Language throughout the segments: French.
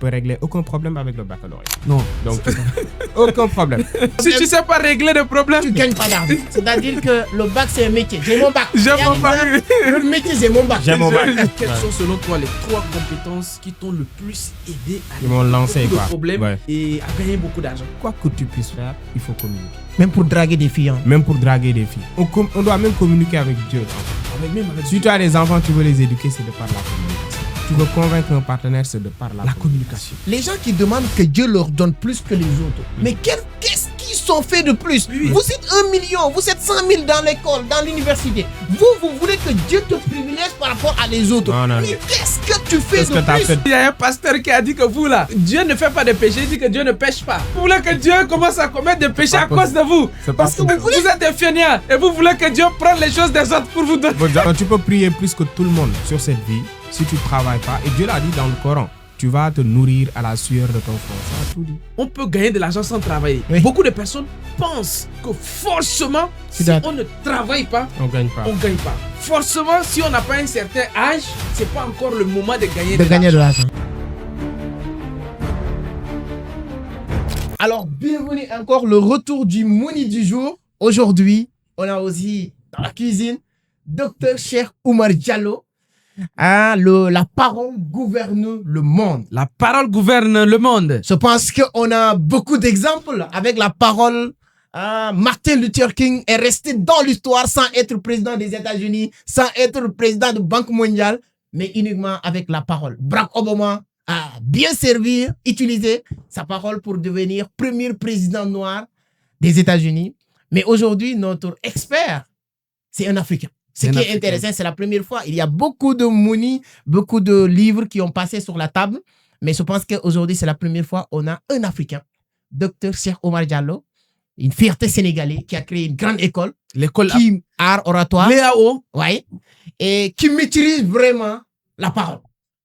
peux régler aucun problème avec le baccalauréat. Non. Donc, aucun problème. Si tu sais pas régler le problème, tu gagnes pas d'argent. C'est-à-dire que le bac, c'est un métier. J'ai mon bac. J'ai mon bac. Le métier, c'est mon bac. J'ai mon bac. Quelles sont selon toi les 3 compétences qui t'ont le plus aidé à Ils m'ont lancé beaucoup quoi. de problèmes Ouais. et à gagner beaucoup d'argent? Quoi que tu puisses faire, il faut communiquer. Même pour draguer des filles. Hein. Même pour draguer des filles. On doit même communiquer avec Dieu. Avec Si tu as des enfants, tu veux les éduquer, c'est de par la communication. Tu veux convaincre un partenaire, c'est de par la communication. Les gens qui demandent que Dieu leur donne plus que les autres. Mais qu'est-ce qu'ils sont faits de plus? Vous êtes 1 million, vous êtes 100 000 dans l'école, dans l'université. Vous voulez que Dieu te privilège par rapport à les autres. Non, mais qu'est-ce que tu fais Qu'est-ce de que t'as plus? fait? Il y a un pasteur qui a dit que vous là, Dieu ne fait pas de péché, il dit que Dieu ne pêche pas. Vous voulez que Dieu commence à commettre des péchés à cause de vous. C'est pas Parce que possible. vous êtes des fainéants et vous voulez que Dieu prenne les choses des autres pour vous donner. Donc, tu peux prier plus que tout le monde sur cette vie si tu ne travailles pas. Et Dieu l'a dit dans le Coran. Tu vas te nourrir à la sueur de ton front. Ça a tout dit. On peut gagner de l'argent sans travailler. Oui. Beaucoup de personnes pensent que forcément, si on ne travaille pas, On ne gagne pas. on ne gagne pas. Forcément, si on n'a pas un certain âge, c'est pas encore le moment de gagner De de gagner l'argent. de l'argent. Alors, bienvenue encore, le retour du Mouni du jour. Aujourd'hui, on a aussi dans la cuisine Dr Cheikh Oumar Diallo. Ah, la parole gouverne le monde. La parole gouverne le monde. Je pense qu'on a beaucoup d'exemples avec la parole. Martin Luther King est resté dans l'histoire sans être président des États-Unis, sans être président de Banque mondiale, mais uniquement avec la parole. Barack Obama a bien servi, utilisé sa parole pour devenir premier président noir des États-Unis. Mais aujourd'hui, notre expert, c'est un Africain. Ce qui est intéressant, c'est la première fois. Il y a beaucoup de money, beaucoup de livres qui ont passé sur la table. Mais je pense qu'aujourd'hui, c'est la première fois qu'on a un Africain, Dr Cheikh Oumar Diallo, une fierté sénégalaise qui a créé une grande école. L'école Qui art oratoire. Léao. Ouais. Et qui maîtrise vraiment la parole.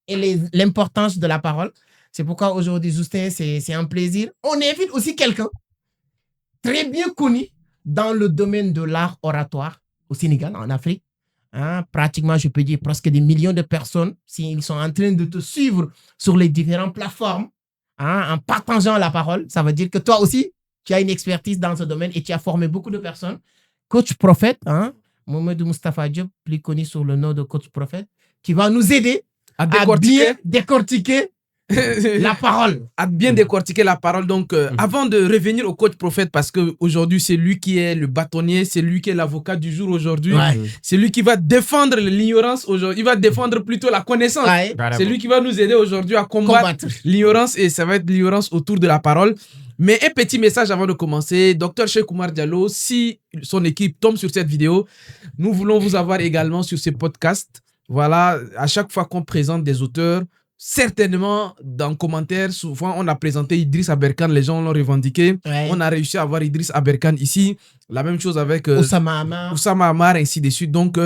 Et l'importance de la parole. C'est pourquoi aujourd'hui, Justin, c'est un plaisir. On invite aussi quelqu'un très bien connu dans le domaine de l'art oratoire au Sénégal, en Afrique. Pratiquement, je peux dire presque des millions de personnes, s'ils sont en train de te suivre sur les différentes plateformes, en partageant la parole, ça veut dire que toi aussi, tu as une expertise dans ce domaine et tu as formé beaucoup de personnes. Coach Prophète, Mohamed Moustapha Diop, plus connu sous le nom de Coach Prophète, qui va nous aider à bien décortiquer la parole. À bien décortiquer la parole. Donc, avant de revenir au coach prophète, parce qu'aujourd'hui, c'est lui qui est le bâtonnier, c'est lui qui est l'avocat du jour aujourd'hui. Ouais. C'est lui qui va défendre l'ignorance aujourd'hui. Il va défendre plutôt la connaissance. Ouais. C'est lui qui va nous aider aujourd'hui à combattre l'ignorance et ça va être l'ignorance autour de la parole. Mais un petit message avant de commencer. Dr Cheikh Oumar Diallo, si son équipe tombe sur cette vidéo, nous voulons vous avoir également sur ce podcast. Voilà, à chaque fois qu'on présente des auteurs, certainement, dans les commentaires, souvent, on a présenté Idriss Aberkan, les gens l'ont revendiqué. Ouais. On a réussi à avoir Idriss Aberkan ici. La même chose avec Oussama Hamar, ainsi de suite. Donc,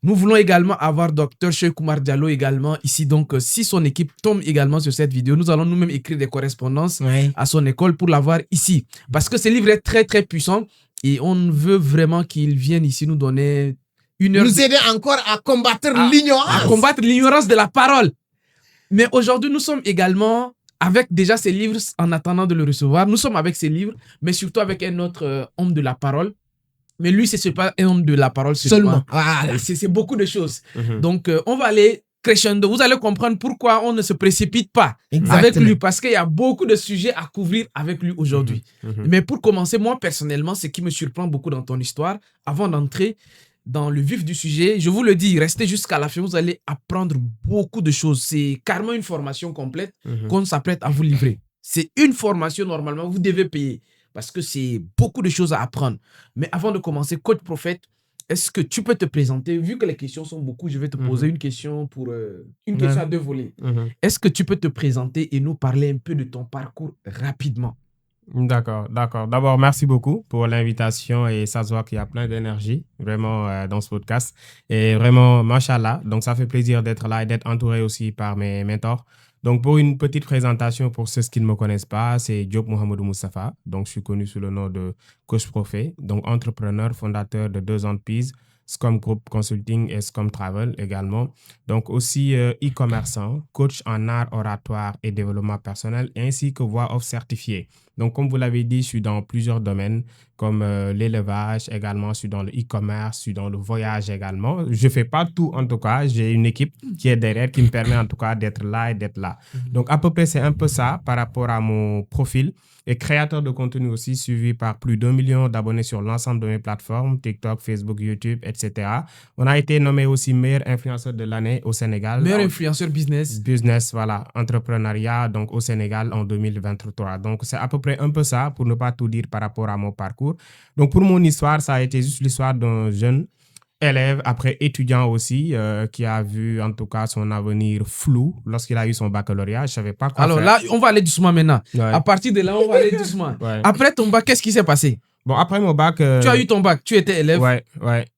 nous voulons également avoir Dr Cheikh Oumar Diallo également ici. Donc, si son équipe tombe également sur cette vidéo, nous allons nous-mêmes écrire des correspondances à son école pour l'avoir ici. Parce que ce livre est très, très puissant et on veut vraiment qu'il vienne ici nous donner une heure. Nous aider encore à combattre l'ignorance. À combattre l'ignorance de la parole. Mais aujourd'hui, nous sommes également avec déjà ces livres en attendant de le recevoir. Nous sommes avec ces livres, mais surtout avec un autre homme de la parole. Mais lui, ce n'est pas un homme de la parole seulement. Voilà. C'est beaucoup de choses. Donc, on va aller crescendo. Vous allez comprendre pourquoi on ne se précipite pas avec lui, parce qu'il y a beaucoup de sujets à couvrir avec lui aujourd'hui. Mais pour commencer, moi, personnellement, ce qui me surprend beaucoup dans ton histoire, avant d'entrer dans le vif du sujet, je vous le dis, restez jusqu'à la fin, vous allez apprendre beaucoup de choses. C'est carrément une formation complète qu'on s'apprête à vous livrer. C'est une formation, normalement, vous devez payer parce que c'est beaucoup de choses à apprendre. Mais avant de commencer, coach prophète, est-ce que tu peux te présenter? Vu que les questions sont beaucoup, je vais te poser une question pour une question à 2 volets. Est-ce que tu peux te présenter et nous parler un peu de ton parcours rapidement? D'accord. D'abord, merci beaucoup pour l'invitation et ça se voit qu'il y a plein d'énergie vraiment dans ce podcast. Et vraiment, machallah, donc ça fait plaisir d'être là et d'être entouré aussi par mes mentors. Donc, pour une petite présentation pour ceux qui ne me connaissent pas, c'est Diop Mohamedou Moustapha. Donc, je suis connu sous le nom de Coach Prophète, donc entrepreneur, fondateur de 2 entreprises Scrum Group Consulting et Scrum Travel également. Donc aussi e-commerçant, coach en art oratoire et développement personnel, ainsi que voix off certifié. Donc comme vous l'avez dit, je suis dans plusieurs domaines comme l'élevage également, je suis dans le e-commerce, je suis dans le voyage également. Je ne fais pas tout en tout cas, j'ai une équipe qui est derrière qui me permet en tout cas d'être là et d'être là. Donc à peu près c'est un peu ça par rapport à mon profil. Et créateur de contenu aussi, suivi par plus d'1 million d'abonnés sur l'ensemble de mes plateformes, TikTok, Facebook, YouTube, etc. On a été nommé aussi meilleur influenceur de l'année au Sénégal. Meilleur influenceur business. Business, voilà, entrepreneuriat, donc au Sénégal en 2023. Donc c'est à peu près un peu ça, pour ne pas tout dire par rapport à mon parcours. Donc pour mon histoire, ça a été juste l'histoire d'un jeune élève, après étudiant aussi, qui a vu en tout cas son avenir flou lorsqu'il a eu son baccalauréat. Je ne savais pas quoi Alors faire. là, on va aller doucement maintenant. Ouais. À partir de là, on va aller doucement. Ouais. Après ton bac, qu'est-ce qui s'est passé? Bon, après mon bac... Tu as eu ton bac, tu étais élève. Ouais.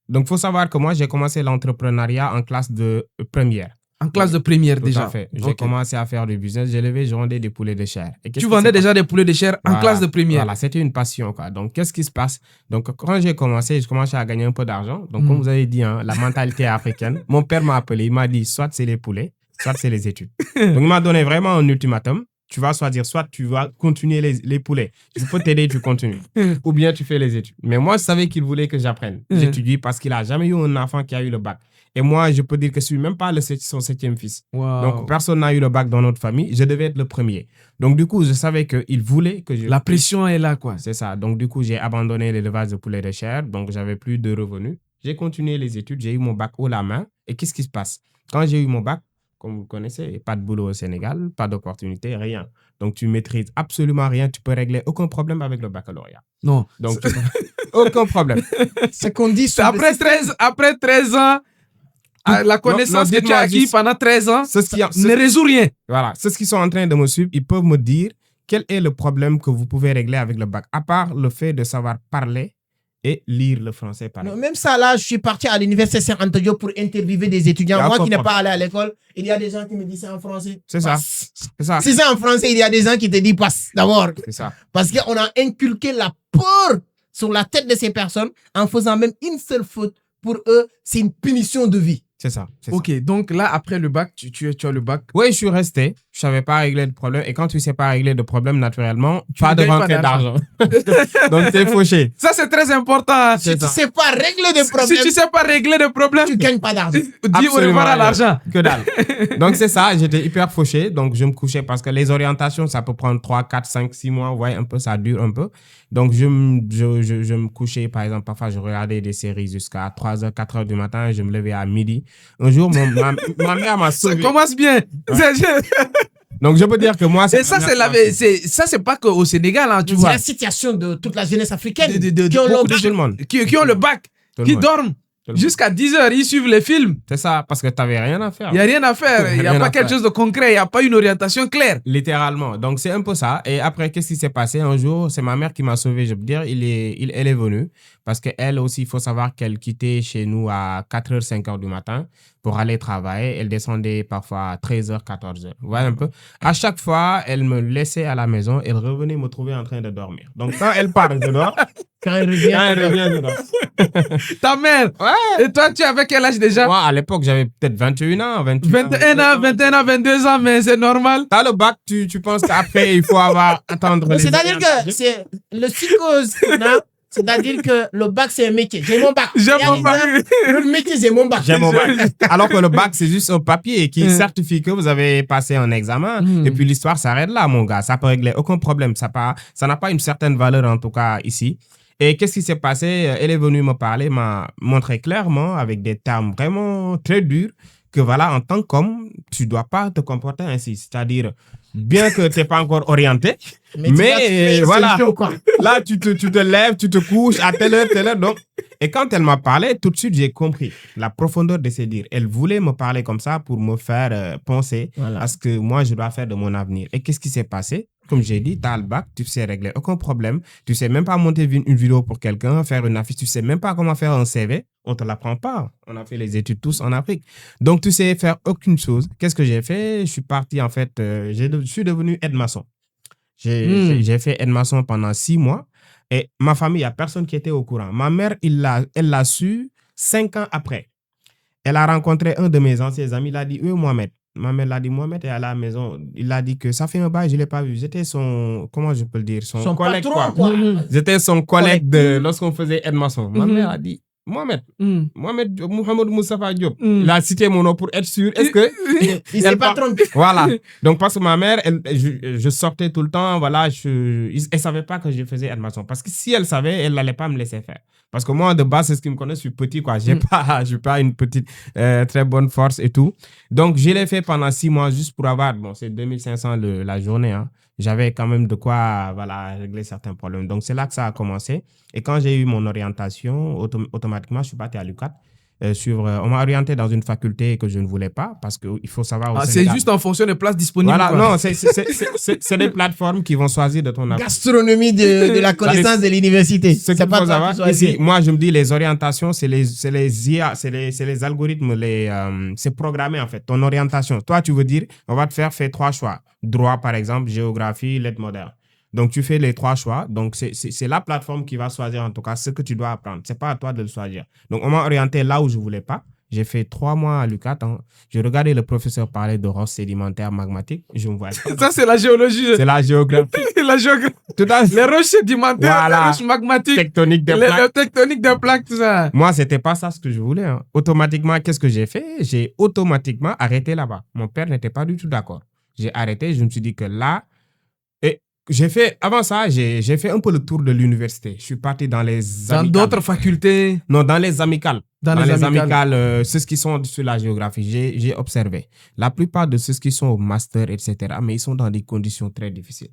Donc, il faut savoir que moi, j'ai commencé l'entrepreneuriat en classe de première. En classe de première Tout déjà. à fait. J'ai commencé à faire du business. Je vendais des poulets de chair. Tu vendais déjà des poulets de chair en classe de première. Voilà, c'était une passion, quoi. Donc, qu'est-ce qui se passe? Donc, quand j'ai commencé, je commençais à gagner un peu d'argent. Donc, comme vous avez dit, hein, la mentalité africaine, mon père m'a appelé. Il m'a dit, soit c'est les poulets, soit c'est les études. Donc, il m'a donné vraiment un ultimatum. Tu vas choisir, soit tu vas continuer les poulets. Je peux t'aider, tu continues. Ou bien tu fais les études. Mais moi, je savais qu'il voulait que j'apprenne. J'étudie parce qu'il n'a jamais eu un enfant qui a eu le bac. Et moi, je peux dire que je ne suis même pas son 7e fils. Wow. Donc, personne n'a eu le bac dans notre famille. Je devais être le premier. Donc, du coup, je savais qu'il voulait que je... La pression est là, quoi. C'est ça. Donc, du coup, j'ai abandonné l'élevage de poulets de chair. Donc, j'avais plus de revenus. J'ai continué les études. J'ai eu mon bac haut la main. Et qu'est-ce qui se passe? Quand j'ai eu mon bac, comme vous connaissez, pas de boulot au Sénégal, pas d'opportunité, rien. Donc, tu maîtrises absolument rien. Tu peux régler aucun problème avec le baccalauréat. Non. Donc, aucun problème. Ce qu'on dit... Après 13 ans, la connaissance que tu as acquis pendant 13 ans ne résout rien. Voilà. Ceux qui sont en train de me suivre, ils peuvent me dire quel est le problème que vous pouvez régler avec le bac, à part le fait de savoir parler et lire le français. Non, même ça, là, je suis parti à l'université Saint-Antoine pour interviewer des étudiants. Moi qui n'ai pas allé à l'école, il y a des gens qui me disent c'est en français. C'est ça. C'est ça. Si c'est en français, il y a des gens qui te disent passe d'abord. C'est ça. Parce qu'on a inculqué la peur sur la tête de ces personnes en faisant même une seule faute. Pour eux, c'est une punition de vie. C'est ça. Ok, donc là, après le bac, tu as le bac. Oui, je suis resté. Je ne savais pas régler le problème. Et quand tu ne sais pas régler le problème, naturellement, pas de rentrée d'argent. Donc, tu es fauché. Ça, c'est très important. Si tu ne sais pas régler des problèmes, si tu sais pas régler des problèmes, tu ne gagnes pas d'argent. Dis au revoir à l'argent. Que dalle. Donc, c'est ça. J'étais hyper fauché. Donc, je me couchais parce que les orientations, ça peut prendre 3, 4, 5, 6 mois. Vous voyez, un peu, ça dure un peu. Donc, je me couchais, par exemple, parfois, je regardais des séries jusqu'à 3h, 4h du matin. Je me levais à midi. Un jour, ma mère m'a sauvé. Ça commence bien. Ouais. Donc, je peux dire que moi... Et ça, c'est pas qu'au Sénégal, hein, tu vois. C'est la situation de toute la jeunesse africaine qui ont le bac, qui dorment jusqu'à 10h, ils suivent les films. C'est ça, parce que tu n'avais rien à faire. Il n'y a rien à faire. Il n'y a pas quelque chose de concret. Il n'y a pas une orientation claire. Littéralement. Donc, c'est un peu ça. Et après, qu'est-ce qui s'est passé? Un jour, c'est ma mère qui m'a sauvé, je peux dire. Elle est venue. Parce qu'elle aussi, il faut savoir qu'elle quittait chez nous à 4h, 5h du matin pour aller travailler. Elle descendait parfois à 13h, 14h. Vous voyez un peu? À chaque fois, elle me laissait à la maison. Elle revenait me trouver en train de dormir. Donc, quand elle part, je dors. Quand elle revient, je dors. Ta mère? Ouais. Et toi, tu avais quel âge déjà? Moi, à l'époque, j'avais peut-être 21 ans, 21 ans, 22 ans, mais c'est normal. T'as le bac, tu penses qu'après, il faut attendre les... C'est-à-dire que c'est le psychose, non? C'est-à-dire que le bac, c'est un métier. J'ai mon bac. Le métier, c'est mon bac. J'ai mon bac. Alors que le bac, c'est juste un papier qui certifie que vous avez passé un examen. Et puis l'histoire s'arrête là, mon gars. Ça peut régler aucun problème. Ça n'a pas une certaine valeur, en tout cas, ici. Et qu'est-ce qui s'est passé? Elle est venue me parler, m'a montré clairement, avec des termes vraiment très durs, que voilà, en tant qu'homme, tu ne dois pas te comporter ainsi. C'est-à-dire, bien que tu n'es pas encore orienté, mais voilà, là, tu te lèves, tu te couches à telle heure. Donc, et quand elle m'a parlé, tout de suite, j'ai compris la profondeur de ses dires. Elle voulait me parler comme ça pour me faire penser à ce que moi, je dois faire de mon avenir. Et qu'est-ce qui s'est passé? Comme j'ai dit, tu as le bac, tu sais régler aucun problème. Tu sais même pas monter une vidéo pour quelqu'un, faire une affiche. Tu sais même pas comment faire un CV. On te l'apprend pas. On a fait les études tous en Afrique. Donc, tu sais faire aucune chose. Qu'est-ce que j'ai fait? Je suis parti, en fait, je suis devenu aide-maçon. J'ai fait aide-maçon pendant 6 mois. Et ma famille, il n'y a personne qui était au courant. Ma mère, elle l'a su 5 ans après, elle a rencontré un de mes anciens amis. Il a dit, oui, Mohamed. Ma mère l'a dit, Mohamed est à la maison. Il a dit que ça fait un bail, je ne l'ai pas vu. J'étais son, comment je peux le dire, son collègue. Patron, quoi. J'étais son collègue lorsqu'on faisait Edmason. Ma mère a dit, Mohamed Mohamed Moustapha Diop. Il a cité mon nom pour être sûr. Est-ce que... il s'est pas trompé. Voilà. Donc, parce que ma mère, je sortais tout le temps, voilà, elle ne savait pas que je faisais Edmason. Parce que si elle savait, elle n'allait pas me laisser faire. Parce que moi, de base, c'est ce qui me connaît, je suis petit, quoi. Je n'ai pas une petite, très bonne force et tout. Donc, je l'ai fait pendant 6 mois juste pour avoir, bon, c'est 2500 la journée, hein. J'avais quand même de quoi, voilà, régler certains problèmes. Donc, c'est là que ça a commencé. Et quand j'ai eu mon orientation, automatiquement, je suis parti à l'UQAT. On m'a orienté dans une faculté que je ne voulais pas parce qu'il faut savoir... c'est juste en fonction des places disponibles. Voilà, quoi. Non, c'est des plateformes qui vont choisir de ton... Gastronomie de la connaissance de l'université. C'est pas savoir. Ici, moi, je me dis, les orientations, c'est les IA, c'est les algorithmes, c'est programmé en fait, ton orientation. Toi, tu veux dire, on va te faire 3 choix. Droit, par exemple, géographie, lettres modernes. Donc, tu fais les 3 choix. Donc, c'est la plateforme qui va choisir, en tout cas, ce que tu dois apprendre. Ce n'est pas à toi de le choisir. Donc, on m'a orienté là où je ne voulais pas. J'ai fait 3 mois à l'UQAT. Hein. Je regardais le professeur parler de roches sédimentaires magmatiques. Je me voyais pas. Ça, c'est la géologie. C'est la géographie. La géographie. Les roches sédimentaires, voilà. Les roches magmatiques. Tectonique des plaques. Les tectoniques des plaques, tout ça. Moi, ce n'était pas ça ce que je voulais. Hein. Automatiquement, qu'est-ce que j'ai fait? J'ai automatiquement arrêté là-bas. Mon père n'était pas du tout d'accord. J'ai arrêté. Je me suis dit que là... Avant ça, j'ai fait un peu le tour de l'université. Je suis parti dans les amicales. Dans d'autres facultés? Non, dans les amicales. Dans les amicales, ceux qui sont sur la géographie, j'ai observé. La plupart de ceux qui sont au master, etc., mais ils sont dans des conditions très difficiles.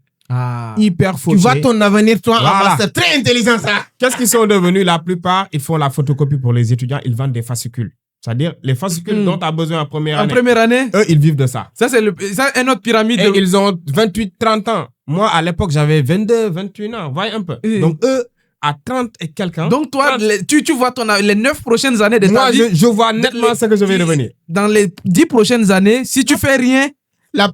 Hyper fauchés. Tu vois ton avenir, toi, en master. Très intelligent, ça. Qu'est-ce qu'ils sont devenus? La plupart, ils font la photocopie pour les étudiants. Ils vendent des fascicules. C'est-à-dire, les fascicules dont tu as besoin en première année. En première année? Eux, ils vivent de ça. Ça, c'est une autre pyramide. Et ils ont 28, 30 ans. Moi, à l'époque, j'avais 22, 21 ans. Voyez un peu. Donc, eux, à 30 et quelques ans. Donc, toi, tu vois les 9 prochaines années de ta vie. Moi, je vois nettement ce que je vais devenir. Dans les 10 prochaines années, si tu fais rien... La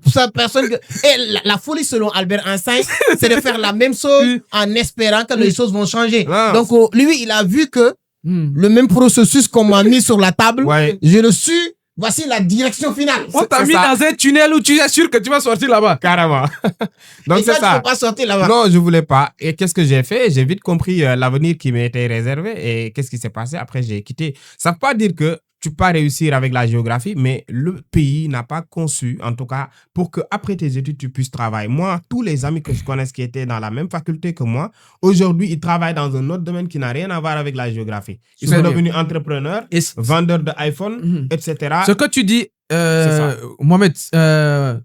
folie, selon Albert Einstein, c'est de faire la même chose en espérant que les choses vont changer. Donc, lui, il a vu que le même processus qu'on m'a mis sur la table, je le suis. Voici la direction finale. On t'a mis dans un tunnel où tu es sûr que tu vas sortir là-bas. Carrément. Donc, c'est ça. Tu ne peux pas sortir là-bas. Non, je ne voulais pas. Et qu'est-ce que j'ai fait? J'ai vite compris l'avenir qui m'était réservé. Et qu'est-ce qui s'est passé? Après, j'ai quitté. Ça ne veut pas dire que tu peux pas réussir avec la géographie, mais le pays n'a pas conçu, en tout cas, pour qu'après tes études, tu puisses travailler. Moi, tous les amis que je connais qui étaient dans la même faculté que moi, aujourd'hui, ils travaillent dans un autre domaine qui n'a rien à voir avec la géographie. Ils sont devenus entrepreneurs, vendeurs d'iPhone, etc. Ce que tu dis, Mohamed,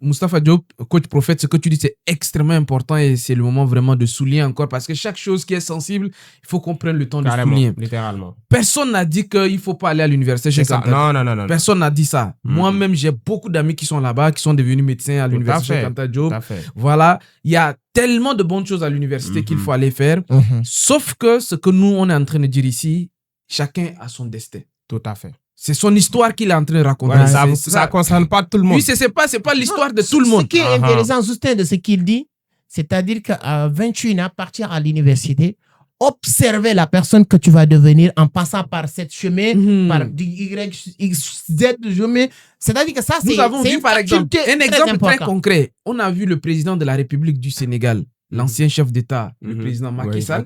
Moustapha Diop, coach prophète, ce que tu dis, c'est extrêmement important et c'est le moment vraiment de souligner encore parce que chaque chose qui est sensible, il faut qu'on prenne le temps de souligner. Littéralement. Personne n'a dit qu'il ne faut pas aller à l'université chez Kanta. Non. Personne n'a dit ça. Moi-même, j'ai beaucoup d'amis qui sont là-bas, qui sont devenus médecins à l'université Kanta Diop. Voilà, il y a tellement de bonnes choses à l'université qu'il faut aller faire. Sauf que ce que nous, on est en train de dire ici, chacun a son destin. Tout à fait. C'est son histoire qu'il est en train de raconter. Ouais, ça ne concerne pas tout le monde. Oui, c'est pas l'histoire de tout le monde. Ce qui est intéressant, Justin, de ce qu'il dit, c'est-à-dire qu'à 21 ans, partir à l'université, observer la personne que tu vas devenir en passant par cette chemin, par du Y, X, Z chemin. C'est-à-dire que ça, c'est nous avons vu, par exemple, un exemple très concret. On a vu le président de la République du Sénégal, l'ancien chef d'État, le président Macky Sall,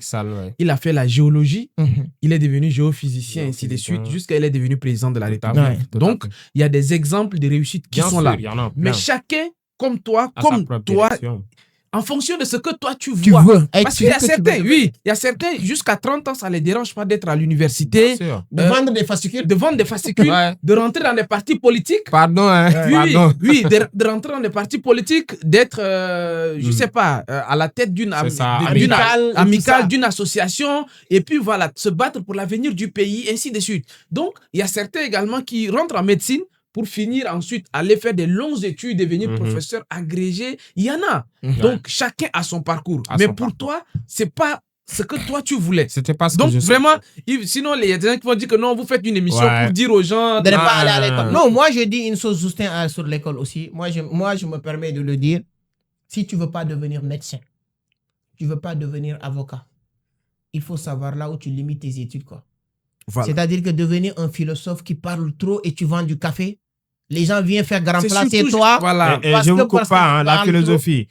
il a fait la géologie, il est devenu géophysicien, ainsi de suite, jusqu'à il est devenu président de la République. Donc, il y a des exemples de réussite qui sont là. Mais chacun, comme toi, en fonction de ce que toi tu vois. Parce qu'il y a certains, il y a certains, jusqu'à 30 ans, ça ne les dérange pas d'être à l'université. De vendre des fascicules. De vendre des fascicules, de rentrer dans des partis politiques. Pardon. De rentrer dans des partis politiques, d'être, je ne sais pas, à la tête d'une amicale, d'une association, et puis voilà, se battre pour l'avenir du pays, ainsi de suite. Donc, il y a certains également qui rentrent en médecine pour finir ensuite aller faire des longues études, devenir professeur agrégé. Il y en a. Donc, chacun a son parcours. Mais pour toi, c'est pas ce que toi tu voulais. C'était pas ce Donc, que je vraiment, sinon, il y a des gens qui vont dire que non, vous faites une émission pour dire aux gens de ne pas aller à l'école. Non, moi, je dis une chose, Justin, sur l'école aussi. Moi, je me permets de le dire. Si tu ne veux pas devenir médecin, tu ne veux pas devenir avocat, il faut savoir là où tu limites tes études, quoi. Voilà. C'est-à-dire que devenir un philosophe qui parle trop et tu vends du café, les gens viennent faire grand place et toi. Voilà. Et je ne vous coupe pas, la philosophie.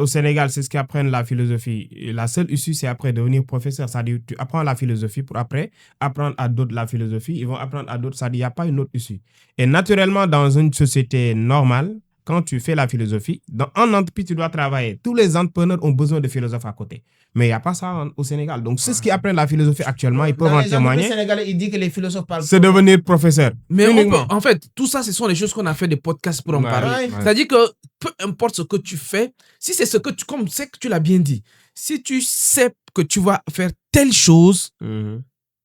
Au Sénégal, c'est ce qu'ils apprennent la philosophie. Et la seule issue, c'est après devenir professeur. C'est-à-dire tu apprends la philosophie pour après apprendre à d'autres la philosophie. Ils vont apprendre à d'autres. C'est-à-dire qu'il n'y a pas une autre issue. Et naturellement, dans une société normale, quand tu fais la philosophie, en entreprise, tu dois travailler. Tous les entrepreneurs ont besoin de philosophes à côté. Mais il n'y a pas ça au Sénégal. Donc, c'est ce qu'ils apprennent la philosophie actuellement. Ils peuvent en témoigner. Au Sénégal, ils disent que les philosophes parlent. C'est devenir professeur. Mais en fait, tout ça, ce sont les choses qu'on a fait des podcasts pour en parler. C'est-à-dire que peu importe ce que tu fais, si c'est ce que tu, comme c'est que tu l'as bien dit, si tu sais que tu vas faire telle chose,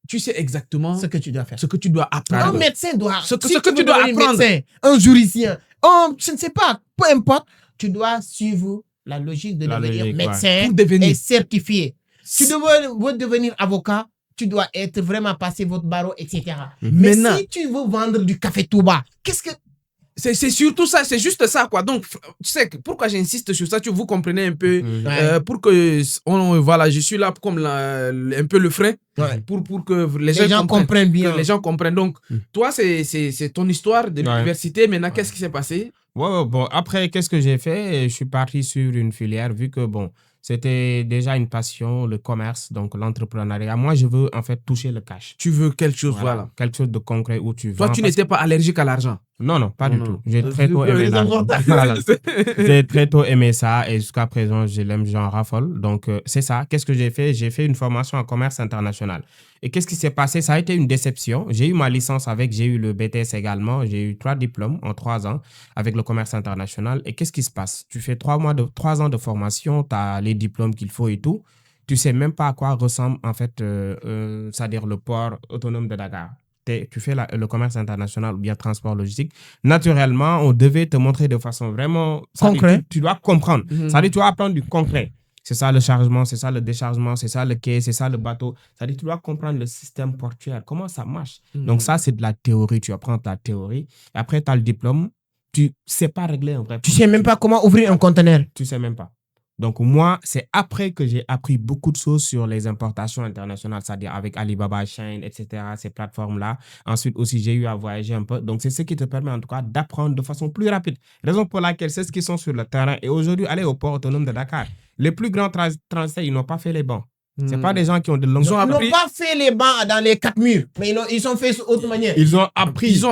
tu sais exactement ce que tu dois faire. Ce que tu dois apprendre. Un médecin doit. Ce que tu dois apprendre. Médecin, un juriste, je ne sais pas, peu importe, tu dois suivre la logique de devenir médecin et certifié. Tu dois devenir avocat, tu dois être vraiment passé votre barreau, etc. Mais maintenant, si tu veux vendre du café Touba, qu'est-ce que... C'est surtout ça, c'est juste ça, quoi. Donc, tu sais, pourquoi j'insiste sur ça, vous comprenez un peu, pour que, voilà, je suis là comme un peu le frein, pour que les gens comprennent bien. Que les gens comprennent. Donc, toi, c'est ton histoire de l'université. Maintenant, qu'est-ce qui s'est passé? Bon, après, qu'est-ce que j'ai fait? Je suis parti sur une filière, vu que, bon, c'était déjà une passion, le commerce, donc l'entrepreneuriat. Moi, je veux en fait toucher le cash. Tu veux quelque chose, voilà. Quelque chose de concret où tu Toi, tu n'étais pas allergique à l'argent? Non, pas du tout. J'ai très tôt aimé l'argent. J'ai très tôt aimé ça et jusqu'à présent, je l'aime, j'en raffole. Donc, c'est ça. Qu'est-ce que j'ai fait? J'ai fait une formation en commerce international. Et qu'est-ce qui s'est passé? Ça a été une déception. J'ai eu ma licence j'ai eu le BTS également. J'ai eu 3 diplômes en 3 ans avec le commerce international. Et qu'est-ce qui se passe? Tu fais 3 ans de formation, tu as les diplômes qu'il faut et tout. Tu sais même pas à quoi ressemble en fait, c'est-à-dire le port autonome de Dakar. Tu fais le commerce international ou bien transport logistique. Naturellement, on devait te montrer de façon vraiment concrète. Tu dois comprendre. Ça veut dire tu dois apprendre du concret. C'est ça le chargement, c'est ça le déchargement, c'est ça le quai, c'est ça le bateau. Ça veut dire tu dois comprendre le système portuaire, comment ça marche. Donc ça, c'est de la théorie. Tu apprends ta théorie. Après, tu as le diplôme. Tu ne sais pas régler un vrai problème. Tu ne sais même pas comment ouvrir un conteneur. Tu ne sais même pas. Donc, moi, c'est après que j'ai appris beaucoup de choses sur les importations internationales, c'est-à-dire avec Alibaba, Shein, etc., ces plateformes-là. Ensuite, aussi, j'ai eu à voyager un peu. Donc, c'est ce qui te permet, en tout cas, d'apprendre de façon plus rapide. Raison pour laquelle c'est ce qui sont sur le terrain. Et aujourd'hui, aller au port autonome de Dakar. Les plus grands transits, ils n'ont pas fait les bancs. Ce pas des gens qui ont de longues... Ils n'ont pas fait les bancs dans les 4 murs, mais ils ont fait d'autres manières. Ils ont appris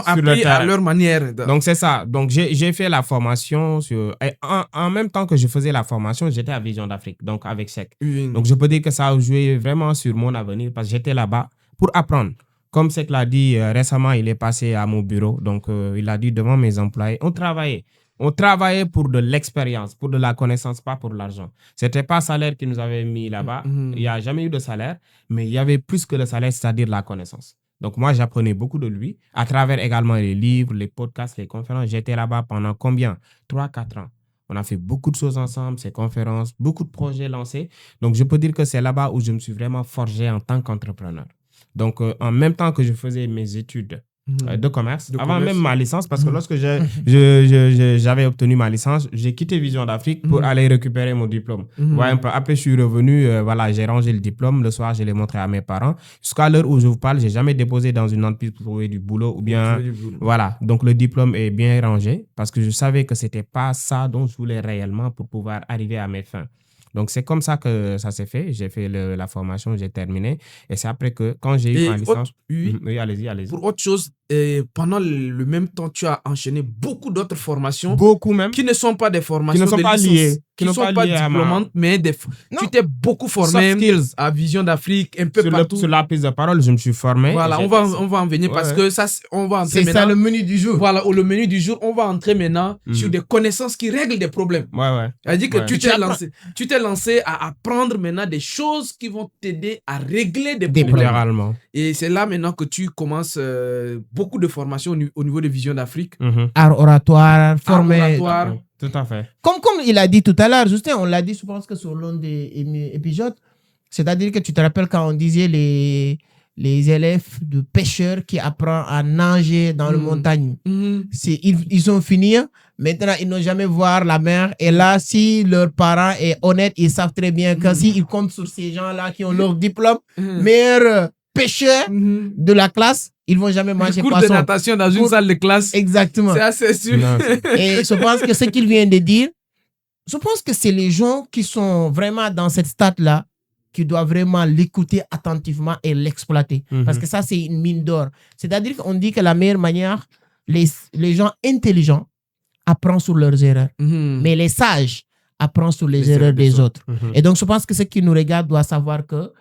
à leur manière. Donc, c'est ça. Donc, j'ai fait la formation. Et en même temps que je faisais la formation, j'étais à Vision d'Afrique, donc avec Sec. Donc, je peux dire que ça a joué vraiment sur mon avenir parce que j'étais là-bas pour apprendre. Comme Sec l'a dit récemment, il est passé à mon bureau. Donc, il a dit devant mes employés, on travaillait. On travaillait pour de l'expérience, pour de la connaissance, pas pour l'argent. Ce n'était pas le salaire qu'ils nous avaient mis là-bas. Il n'y a jamais eu de salaire, mais il y avait plus que le salaire, c'est-à-dire la connaissance. Donc, moi, j'apprenais beaucoup de lui, à travers également les livres, les podcasts, les conférences. J'étais là-bas pendant combien? 3-4 ans. On a fait beaucoup de choses ensemble, ces conférences, beaucoup de projets lancés. Donc, je peux dire que c'est là-bas où je me suis vraiment forgé en tant qu'entrepreneur. Donc, en même temps que je faisais mes études de commerce, avant même ma licence, parce que lorsque j'avais obtenu ma licence, j'ai quitté Vision d'Afrique pour aller récupérer mon diplôme. Ouais, un peu. Après, je suis revenu, voilà, j'ai rangé le diplôme. Le soir, je l'ai montré à mes parents. Jusqu'à l'heure où je vous parle, je n'ai jamais déposé dans une entreprise pour trouver du boulot ou bien... Voilà, donc le diplôme est bien rangé parce que je savais que ce n'était pas ça dont je voulais réellement pour pouvoir arriver à mes fins. Donc, c'est comme ça que ça s'est fait. J'ai fait la formation, j'ai terminé. Et c'est après que, quand j'ai eu ma licence... Oui, allez-y. Pour autre chose, pendant le même temps, tu as enchaîné beaucoup d'autres formations. Beaucoup même. Qui ne sont pas des formations qui ne sont pas liées. Qui ne sont pas diplômantes, mais tu t'es beaucoup formé à Vision d'Afrique, un peu partout. Sur la prise de parole, je me suis formé. Voilà, on va en venir parce que ça, on va entrer maintenant. C'est ça le menu du jour. Voilà, le menu du jour, on va entrer maintenant sur des connaissances qui règlent des problèmes. C'est-à-dire que tu t'es lancé à apprendre maintenant des choses qui vont t'aider à régler des problèmes. Littéralement. Et c'est là maintenant que tu commences beaucoup de formations au niveau de Vision d'Afrique. Art oratoire, formé. Tout à fait. Comme il a dit tout à l'heure, Justin, on l'a dit, je pense que sur l'un des épisodes, c'est-à-dire que tu te rappelles quand on disait les élèves de pêcheurs qui apprennent à nager dans la montagne. Ils ont fini, maintenant ils n'ont jamais voir la mer. Et là, si leurs parents sont honnêtes, ils savent très bien que s'ils comptent sur ces gens-là qui ont leur diplôme, meilleurs pêcheurs de la classe, ils vont jamais manger cours poisson. de natation dans une salle de classe. Exactement. C'est assez sûr. Et je pense que ce qu'il vient de dire, je pense que c'est les gens qui sont vraiment dans cette stade-là qui doivent vraiment l'écouter attentivement et l'exploiter. Parce que ça, c'est une mine d'or. C'est-à-dire qu'on dit que la meilleure manière, les gens intelligents apprennent sur leurs erreurs. Mais les sages apprennent sur les erreurs des autres. Et donc, je pense que ceux qui nous regardent doivent savoir que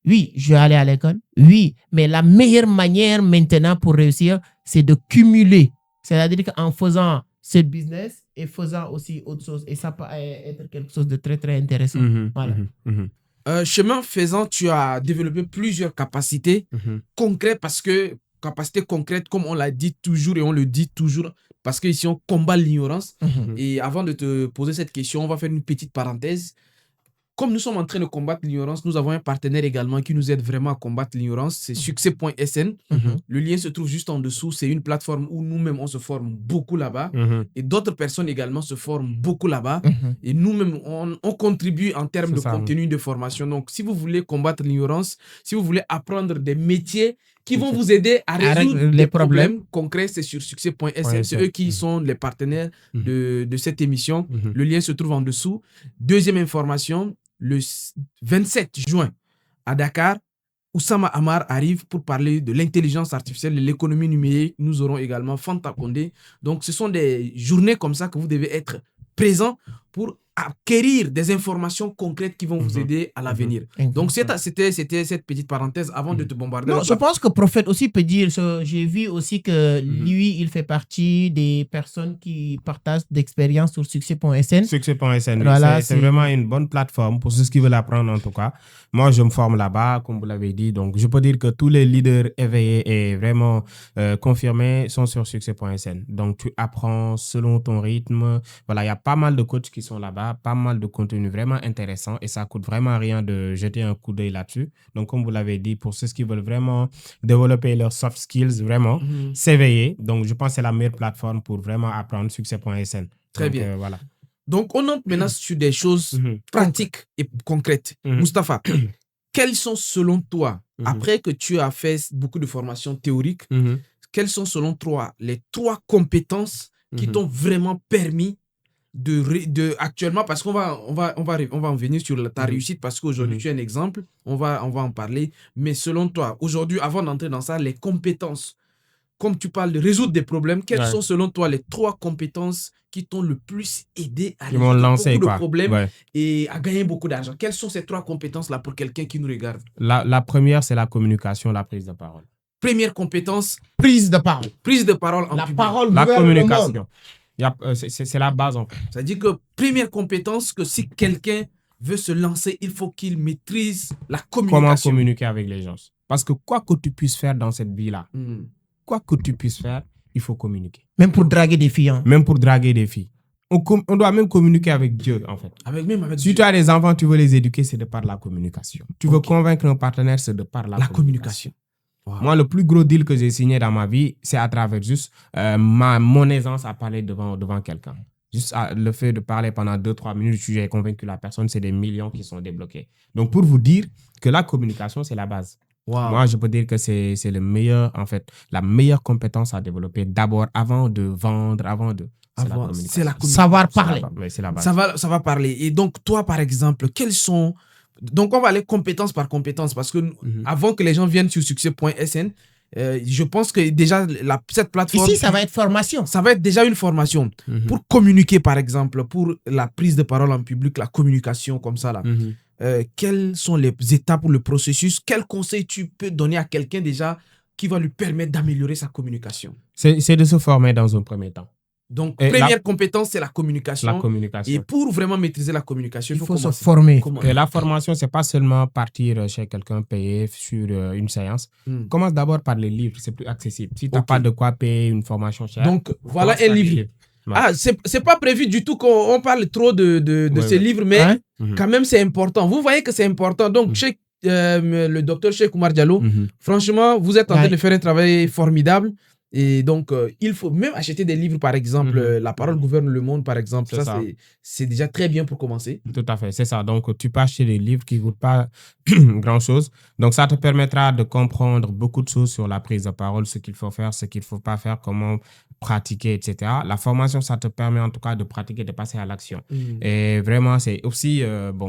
oui, je vais aller à l'école. Oui, mais la meilleure manière maintenant pour réussir, c'est de cumuler. C'est-à-dire qu'en faisant ce business et faisant aussi autre chose. Et ça peut être quelque chose de très, très intéressant. Voilà. Chemin faisant, tu as développé plusieurs capacités concrètes parce que capacités concrètes, comme on l'a dit toujours et on le dit toujours, parce qu'ici on combat l'ignorance. Et avant de te poser cette question, on va faire une petite parenthèse. Comme nous sommes en train de combattre l'ignorance, nous avons un partenaire également qui nous aide vraiment à combattre l'ignorance, c'est succès.sn. Le lien se trouve juste en dessous. C'est une plateforme où nous-mêmes, on se forme beaucoup là-bas. Et d'autres personnes également se forment beaucoup là-bas. Et nous-mêmes, on contribue en termes de contenu de formation. Donc, si vous voulez combattre l'ignorance, si vous voulez apprendre des métiers qui vont vous aider à résoudre les problèmes concrets, c'est sur succès.sn. C'est eux qui sont les partenaires de cette émission. Le lien se trouve en dessous. Deuxième information, le 27 juin à Dakar, Oussama Amar arrive pour parler de l'intelligence artificielle, de l'économie numérique. Nous aurons également Fanta Condé. Donc, ce sont des journées comme ça que vous devez être présents pour acquérir des informations concrètes qui vont vous aider à l'avenir. Donc, c'était cette petite parenthèse avant de te bombarder. Non, je pense que Prophète aussi peut dire, j'ai vu aussi que lui, il fait partie des personnes qui partagent d'expériences sur succès.sn. Succès.sn, voilà, c'est vraiment une bonne plateforme pour ceux qui veulent apprendre en tout cas. Moi, je me forme là-bas, comme vous l'avez dit. Donc, je peux dire que tous les leaders éveillés et vraiment confirmés sont sur succès.sn. Donc, tu apprends selon ton rythme. Voilà, il y a pas mal de coachs qui sont là-bas, pas mal de contenu vraiment intéressant et ça coûte vraiment rien de jeter un coup d'œil là-dessus. Donc, comme vous l'avez dit, pour ceux qui veulent vraiment développer leurs soft skills, vraiment s'éveiller. Donc, je pense que c'est la meilleure plateforme pour vraiment apprendre succès.sn. Très bien. Voilà. Donc, on entre maintenant sur des choses pratiques et concrètes. Moustapha, quelles sont selon toi, après que tu as fait beaucoup de formations théoriques, quelles sont selon toi les 3 compétences qui t'ont vraiment permis actuellement, parce qu'on va en venir sur ta réussite, parce qu'aujourd'hui tu es un exemple, on va en parler, mais selon toi, aujourd'hui, avant d'entrer dans ça, les compétences, comme tu parles de résoudre des problèmes, quelles sont selon toi les 3 compétences qui t'ont le plus aidé à résoudre beaucoup de problèmes et à gagner beaucoup d'argent? Quelles sont ces 3 compétences-là pour quelqu'un qui nous regarde? La première, c'est la communication, la prise de parole. Première compétence, prise de parole. Prise de parole en public. La communication. C'est la base en fait. C'est-à-dire que première compétence, que si quelqu'un veut se lancer, il faut qu'il maîtrise la communication. Comment communiquer avec les gens. Parce que quoi que tu puisses faire dans cette vie-là, quoi que tu puisses faire, il faut communiquer. Même pour draguer des filles. Même pour draguer des filles. On doit même communiquer avec Dieu, en fait. Si tu as des enfants, tu veux les éduquer, c'est de par la communication. Tu veux convaincre un partenaire, c'est de par la communication. Wow. Moi, le plus gros deal que j'ai signé dans ma vie, c'est à travers juste mon aisance à parler devant quelqu'un. Juste le fait de parler pendant 2-3 minutes, j'ai convaincu la personne, c'est des millions qui sont débloqués. Donc, pour vous dire que la communication, c'est la base. Wow. Moi, je peux dire que c'est le meilleur, en fait, la meilleure compétence à développer d'abord, avant de vendre, avant de... C'est la communication. Savoir parler. C'est la base. Ça va parler. Et donc, toi, par exemple, quelles sont... Donc, on va aller compétence par compétence parce que avant que les gens viennent sur succès.sn, je pense que déjà, cette plateforme... Ici, ça va être formation. Ça va être déjà une formation. Pour communiquer, par exemple, pour la prise de parole en public, la communication comme ça, là. Quelles sont les étapes ou le processus? Quel conseil tu peux donner à quelqu'un déjà qui va lui permettre d'améliorer sa communication? C'est de se former dans un premier temps. Donc, première compétence, c'est la communication. La communication. Et pour vraiment maîtriser la communication, il faut se former. Et la formation, ce n'est pas seulement partir chez quelqu'un, payer sur une séance. Commence d'abord par les livres, c'est plus accessible. Si tu n'as pas de quoi payer une formation chère. Donc, voilà un livre. Ah, c'est pas prévu du tout qu'on parle trop de ces livres, mais quand même, c'est important. Vous voyez que c'est important. Donc, le docteur Cheikh Oumar Diallo, franchement, vous êtes en train de faire un travail formidable. Et donc, il faut même acheter des livres, par exemple. La parole gouverne le monde, par exemple. C'est déjà très bien pour commencer. Tout à fait, c'est ça. Donc, tu peux acheter des livres qui ne coûtent pas grand-chose. Donc, ça te permettra de comprendre beaucoup de choses sur la prise de parole, ce qu'il faut faire, ce qu'il ne faut pas faire, comment pratiquer, etc. La formation, ça te permet en tout cas de pratiquer, de passer à l'action. Et vraiment, c'est aussi,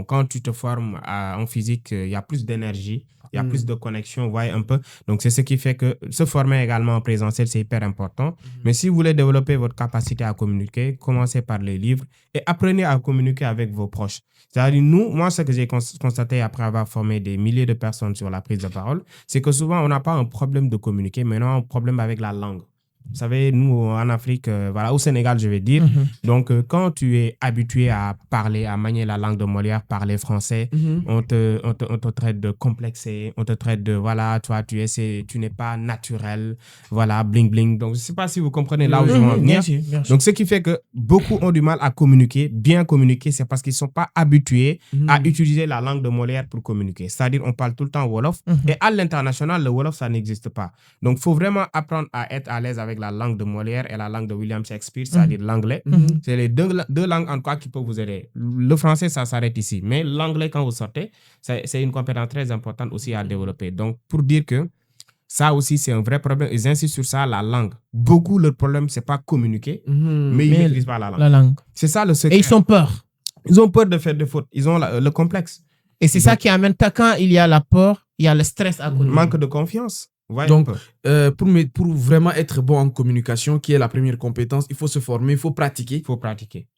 quand tu te formes en physique, il y a plus d'énergie. Il y a plus de connexion, vous voyez un peu. Donc, c'est ce qui fait que se former également en présentiel, c'est hyper important. Mais si vous voulez développer votre capacité à communiquer, commencez par les livres et apprenez à communiquer avec vos proches. C'est-à-dire, moi, ce que j'ai constaté après avoir formé des milliers de personnes sur la prise de parole, c'est que souvent, on n'a pas un problème de communiquer, mais on a un problème avec la langue. Vous savez, nous, en Afrique, au Sénégal, je vais dire. Donc, quand tu es habitué à parler, à manier la langue de Molière, parler français, on te traite de complexé, on te traite de, toi, tu n'es pas naturel, bling bling. Donc, je ne sais pas si vous comprenez là où je veux en venir. Bien sûr. Donc, ce qui fait que beaucoup ont du mal à communiquer. Bien communiquer, c'est parce qu'ils ne sont pas habitués à utiliser la langue de Molière pour communiquer. C'est-à-dire, on parle tout le temps Wolof. Et à l'international, le Wolof, ça n'existe pas. Donc, il faut vraiment apprendre à être à l'aise avec la langue de Molière et la langue de William Shakespeare, c'est-à-dire l'anglais. C'est les deux langues en tout cas qui peuvent vous aider. Le français, ça s'arrête ici. Mais l'anglais, quand vous sortez, c'est une compétence très importante aussi à développer. Donc, pour dire que ça aussi, c'est un vrai problème. Ils insistent sur ça, la langue. Beaucoup, leur problème, c'est pas communiquer, mais ils ne maîtrisent pas la langue. C'est ça le secret. Et ils ont peur. Ils ont peur de faire des fautes. Ils ont le complexe. Et c'est ça qui amène, quand il y a la peur, il y a le stress à côté. Manque de confiance. Donc, pour vraiment être bon en communication, qui est la première compétence, il faut se former, il faut pratiquer.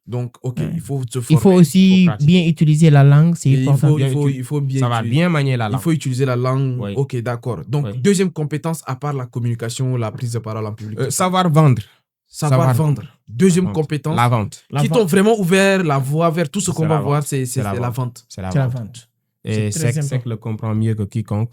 Donc, il faut se former. Il faut aussi bien utiliser la langue, c'est important. Il faut bien ça va bien manier la langue. Il faut utiliser la langue. Oui. Ok, d'accord. Donc, deuxième compétence, à part la communication, la prise de parole en public. Savoir vendre. Savoir vendre. Deuxième compétence. La vente. Qui t'ont vraiment ouvert la voie vers tout ce qu'on va voir, c'est la vente. C'est la vente. Et c'est que le comprend mieux que quiconque.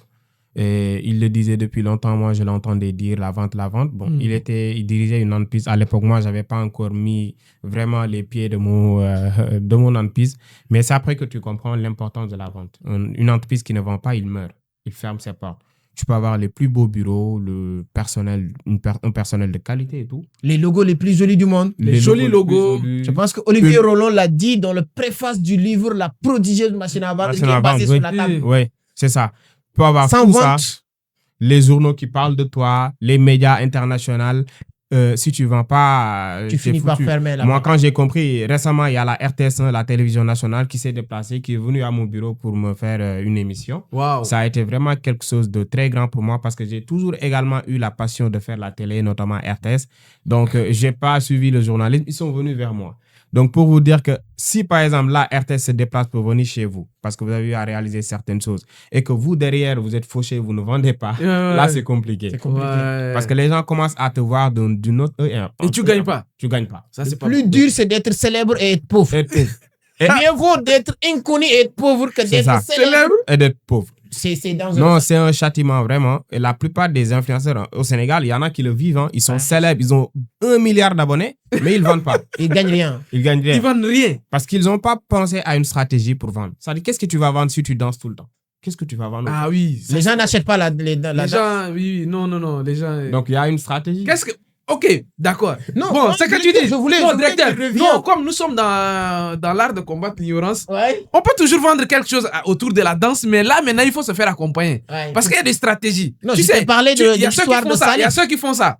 Et il le disait depuis longtemps, moi je l'entendais dire la vente. Bon, il dirigeait une entreprise. À l'époque, moi, je n'avais pas encore mis vraiment les pieds de mon entreprise. Mais c'est après que tu comprends l'importance de la vente. Une entreprise qui ne vend pas, il meurt. Il ferme ses portes. Tu peux avoir les plus beaux bureaux, un personnel de qualité et tout. Les logos les plus jolis du monde. Les jolis logos. Je pense que Olivier Roland l'a dit dans le préface du livre La prodigieuse machine à vendre qui est basée sur la table. Oui, c'est ça. Tu peux avoir sans tout vente. ça, les journaux qui parlent de toi, les médias internationaux. Si tu ne vends pas, tu finis par fermer la Moi, quand j'ai compris, récemment, il y a la RTS1, la télévision nationale, qui s'est déplacée, qui est venue à mon bureau pour me faire une émission. Wow. Ça a été vraiment quelque chose de très grand pour moi parce que j'ai toujours également eu la passion de faire la télé, notamment RTS. Donc, je n'ai pas suivi le journalisme. Ils sont venus vers moi. Donc, pour vous dire que si, par exemple, la RTS se déplace pour venir chez vous, parce que vous avez eu à réaliser certaines choses, et que vous, derrière, vous êtes fauché, vous ne vendez pas, là, c'est compliqué. C'est compliqué. Parce que les gens commencent à te voir d'une autre... Et tu ne gagnes pas. Tu ne gagnes pas. Ça, c'est le plus dur, c'est d'être célèbre et être pauvre. Mieux vaut d'être inconnu et être pauvre que d'être célèbre et d'être pauvre. C'est dangereux. Non, c'est un châtiment, vraiment. Et la plupart des influenceurs au Sénégal, il y en a qui le vivent. Ils sont célèbres. Ils ont 1 milliard d'abonnés, mais ils ne vendent pas. Ils ne gagnent rien. Ils vendent rien. Parce qu'ils n'ont pas pensé à une stratégie pour vendre. C'est-à-dire, qu'est-ce que tu vas vendre si tu danses tout le temps? Qu'est-ce que tu vas vendre? Ah oui. Les gens n'achètent pas la les gens, oui, non. Les gens... Donc, il y a une stratégie. Ok, d'accord. Non, bon, c'est que tu dis. Je voulais directeur. Non, comme nous sommes dans l'art de combattre l'ignorance, ouais. On peut toujours vendre quelque chose autour de la danse, mais là, maintenant, il faut se faire accompagner. Ouais. Parce qu'il y a des stratégies. Non, tu sais, parler de l'histoire de Salif. Il y a ceux qui font ça.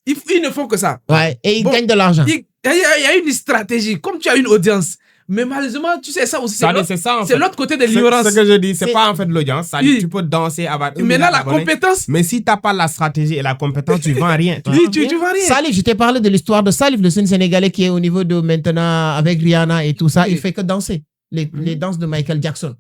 Ils ne font que ça. Ouais, et ils gagnent de l'argent. Il y a une stratégie. Comme tu as une audience. Mais malheureusement, tu sais, ça aussi, c'est l'autre côté de l'ignorance. C'est ce que je dis, c'est pas en fait l'audience. Tu peux danser, avoir mais là, la compétence. Mais si tu n'as pas la stratégie et la compétence, tu ne vends rien. Oui, tu vends rien. Salif, je t'ai parlé de l'histoire de Salif, le jeune Sénégalais qui est au niveau de maintenant avec Rihanna et tout ça. Oui. Il fait que danser. Les danses de Michael Jackson.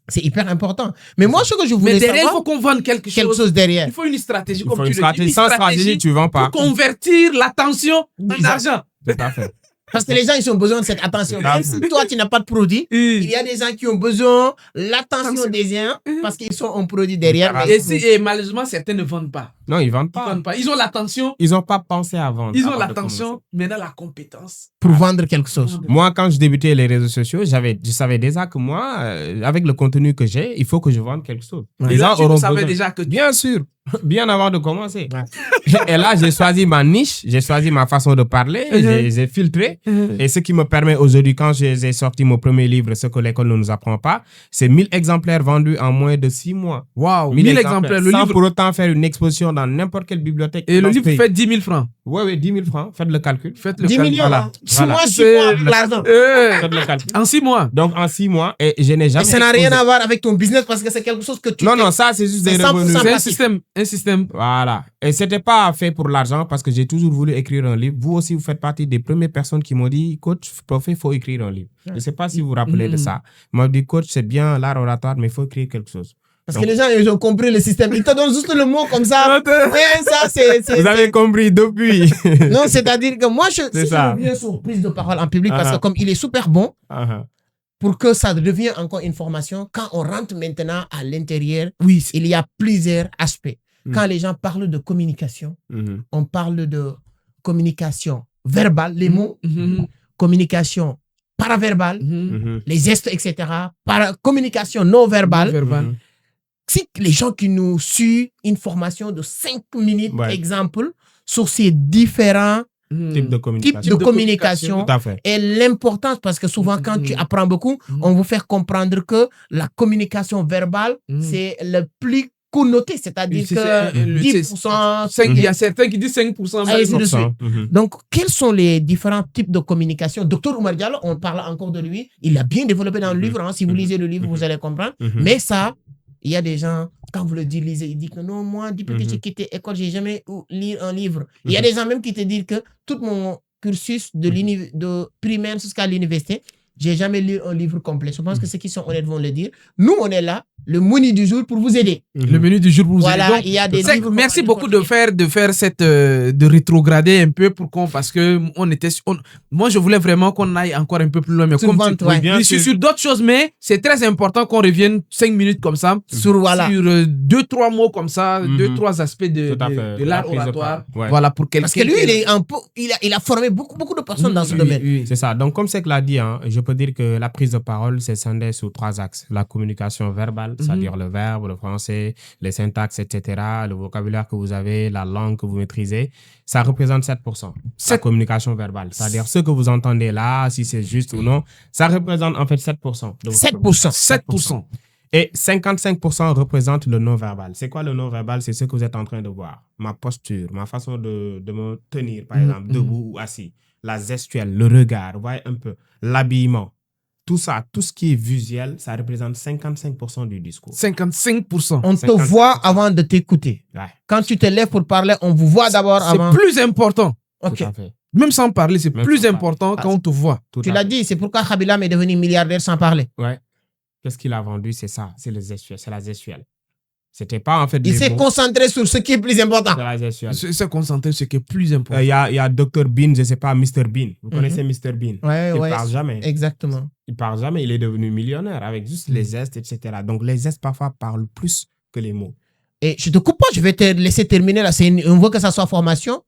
C'est hyper important. Mais moi, ce que je voulais savoir... Mais derrière, il faut qu'on vende quelque chose derrière. Il faut une stratégie, comme tu le dis. Sans stratégie, tu ne vends pas. Pour convertir l'attention en argent. Tout à fait. Parce que les gens, ils ont besoin de cette attention. Même si toi, tu n'as pas de produit, il y a des gens qui ont besoin de l'attention des gens parce qu'ils sont un produit derrière. Et malheureusement, certains ne vendent pas. Non, ils ne vendent pas. Ils ont l'attention. Ils n'ont pas pensé à vendre. Ils ont l'attention, mais dans la compétence. Pour vendre quelque chose. Moi, quand je débutais les réseaux sociaux, je savais déjà que moi, avec le contenu que j'ai, il faut que je vende quelque chose. Les gens auront besoin. Déjà que... Bien sûr. Bien avant de commencer. Et là, j'ai choisi ma niche, j'ai choisi ma façon de parler, j'ai filtré. Et ce qui me permet aujourd'hui, quand j'ai sorti mon premier livre, Ce que l'école ne nous apprend pas, c'est 1000 exemplaires vendus en moins de 6 mois. Waouh, 1000 exemplaires. Le sans livre... pour autant faire une exposition dans n'importe quelle bibliothèque. Et le livre fait 10 000 francs. Oui, 10 000 francs. Faites le calcul. Faites le 10 calcul. millions, Voilà. 6 mois, 6 mois, l'argent. Faites le calcul. En 6 mois. Donc, en 6 mois, et je n'ai jamais Et ça n'a rien exposé. à voir avec ton business parce que c'est quelque chose que tu... Non, ça, c'est juste des 100% revenus. C'est un système. Voilà. Et c'était pas fait pour l'argent parce que j'ai toujours voulu écrire un livre. Vous aussi, vous faites partie des premières personnes qui m'ont dit, coach, prof, il faut écrire un livre. Je ne sais pas si vous vous rappelez de ça. Ils m'ont dit, coach, c'est bien l'art oratoire, mais il faut écrire quelque chose. Parce que les gens, ils ont compris le système. Ils te donnent juste le mot comme ça. Et ça, c'est... Vous avez compris depuis. Non, c'est-à-dire que moi, si ça. je reviens sur prise de parole en public, parce que comme il est super bon, pour que ça devienne encore une formation, quand on rentre maintenant à l'intérieur, Oui. il y a plusieurs aspects. Quand les gens parlent de communication, on parle de communication verbale, les mots, communication paraverbale, les gestes, etc. Communication non verbale. Si les gens qui nous suivent une formation de 5 minutes, exemple, sur ces différents types de communication. Tout à fait. Et l'importance, parce que souvent, quand tu apprends beaucoup, on vous fait comprendre que la communication verbale, c'est le plus connoté, c'est-à-dire que 10%, il y a certains qui disent 5%. ainsi de suite. Donc, quels sont les différents types de communication? Docteur Oumar Diallo, on parle encore de lui, il a bien développé dans le livre. Hein. Si vous lisez le livre, vous allez comprendre. Mais ça, il y a des gens, quand vous le dites, lisez, ils disent que non, moi, depuis que j'ai quitté l'école, j'ai jamais lu un livre. Il y a des gens même qui te disent que tout mon cursus de primaire jusqu'à l'université, j'ai jamais lu un livre complet. Je pense que ceux qui sont honnêtes vont le dire. Nous, on est là, le menu du jour pour vous aider. Le menu du jour pour vous aider. Voilà, il y a des livres. Merci beaucoup de faire cette de rétrograder un peu parce que moi je voulais vraiment qu'on aille encore un peu plus loin, mais sur comme sur d'autres choses, mais c'est très important qu'on revienne 5 minutes comme ça sur 2-3 mots comme ça, 2-3 aspects de l'art oratoire. Voilà, pour quelqu'un. Parce que lui, il a formé beaucoup de personnes dans ce domaine. Oui. C'est ça. Donc comme c'est que l'a dit, hein, je peux dire que la prise de parole c'est scindé sous 3 axes: la communication verbale, c'est-à-dire le verbe, le français, les syntaxes, etc., le vocabulaire que vous avez, la langue que vous maîtrisez, ça représente 7%. La communication verbale, c'est-à-dire ce que vous entendez là, si c'est juste ou non, ça représente en fait 7%. 7%. Et 55% représente le non-verbal. C'est quoi le non-verbal? C'est ce que vous êtes en train de voir. Ma posture, ma façon de me tenir, par exemple, debout ou assis. La gestuelle, le regard, vous voyez un peu, l'habillement. Tout ça, tout ce qui est visuel, ça représente 55% du discours. 55%. On te voit avant de t'écouter. Ouais. Quand tu te lèves pour parler, on vous voit d'abord avant. C'est plus important. Ok. Tout à fait. Même sans parler, c'est plus important quand on te voit. Tu l'as dit, c'est pourquoi Khabilam est devenu milliardaire sans parler. Ouais. Qu'est-ce qu'il a vendu? C'est ça, c'est la gestuelle. C'était pas en fait. Il s'est concentré sur ce qui est plus important. C'est la gestuelle. Il s'est concentré sur ce qui est plus important. Il y a Dr Bean, je sais pas, Mr Bean. Vous connaissez Mr Bean? Il parle jamais. Exactement. Il parle jamais. Il est devenu millionnaire avec juste les gestes, etc. Donc les gestes parfois parlent plus que les mots. Et je te coupe pas, je vais te laisser terminer là. On veut que ça soit formation.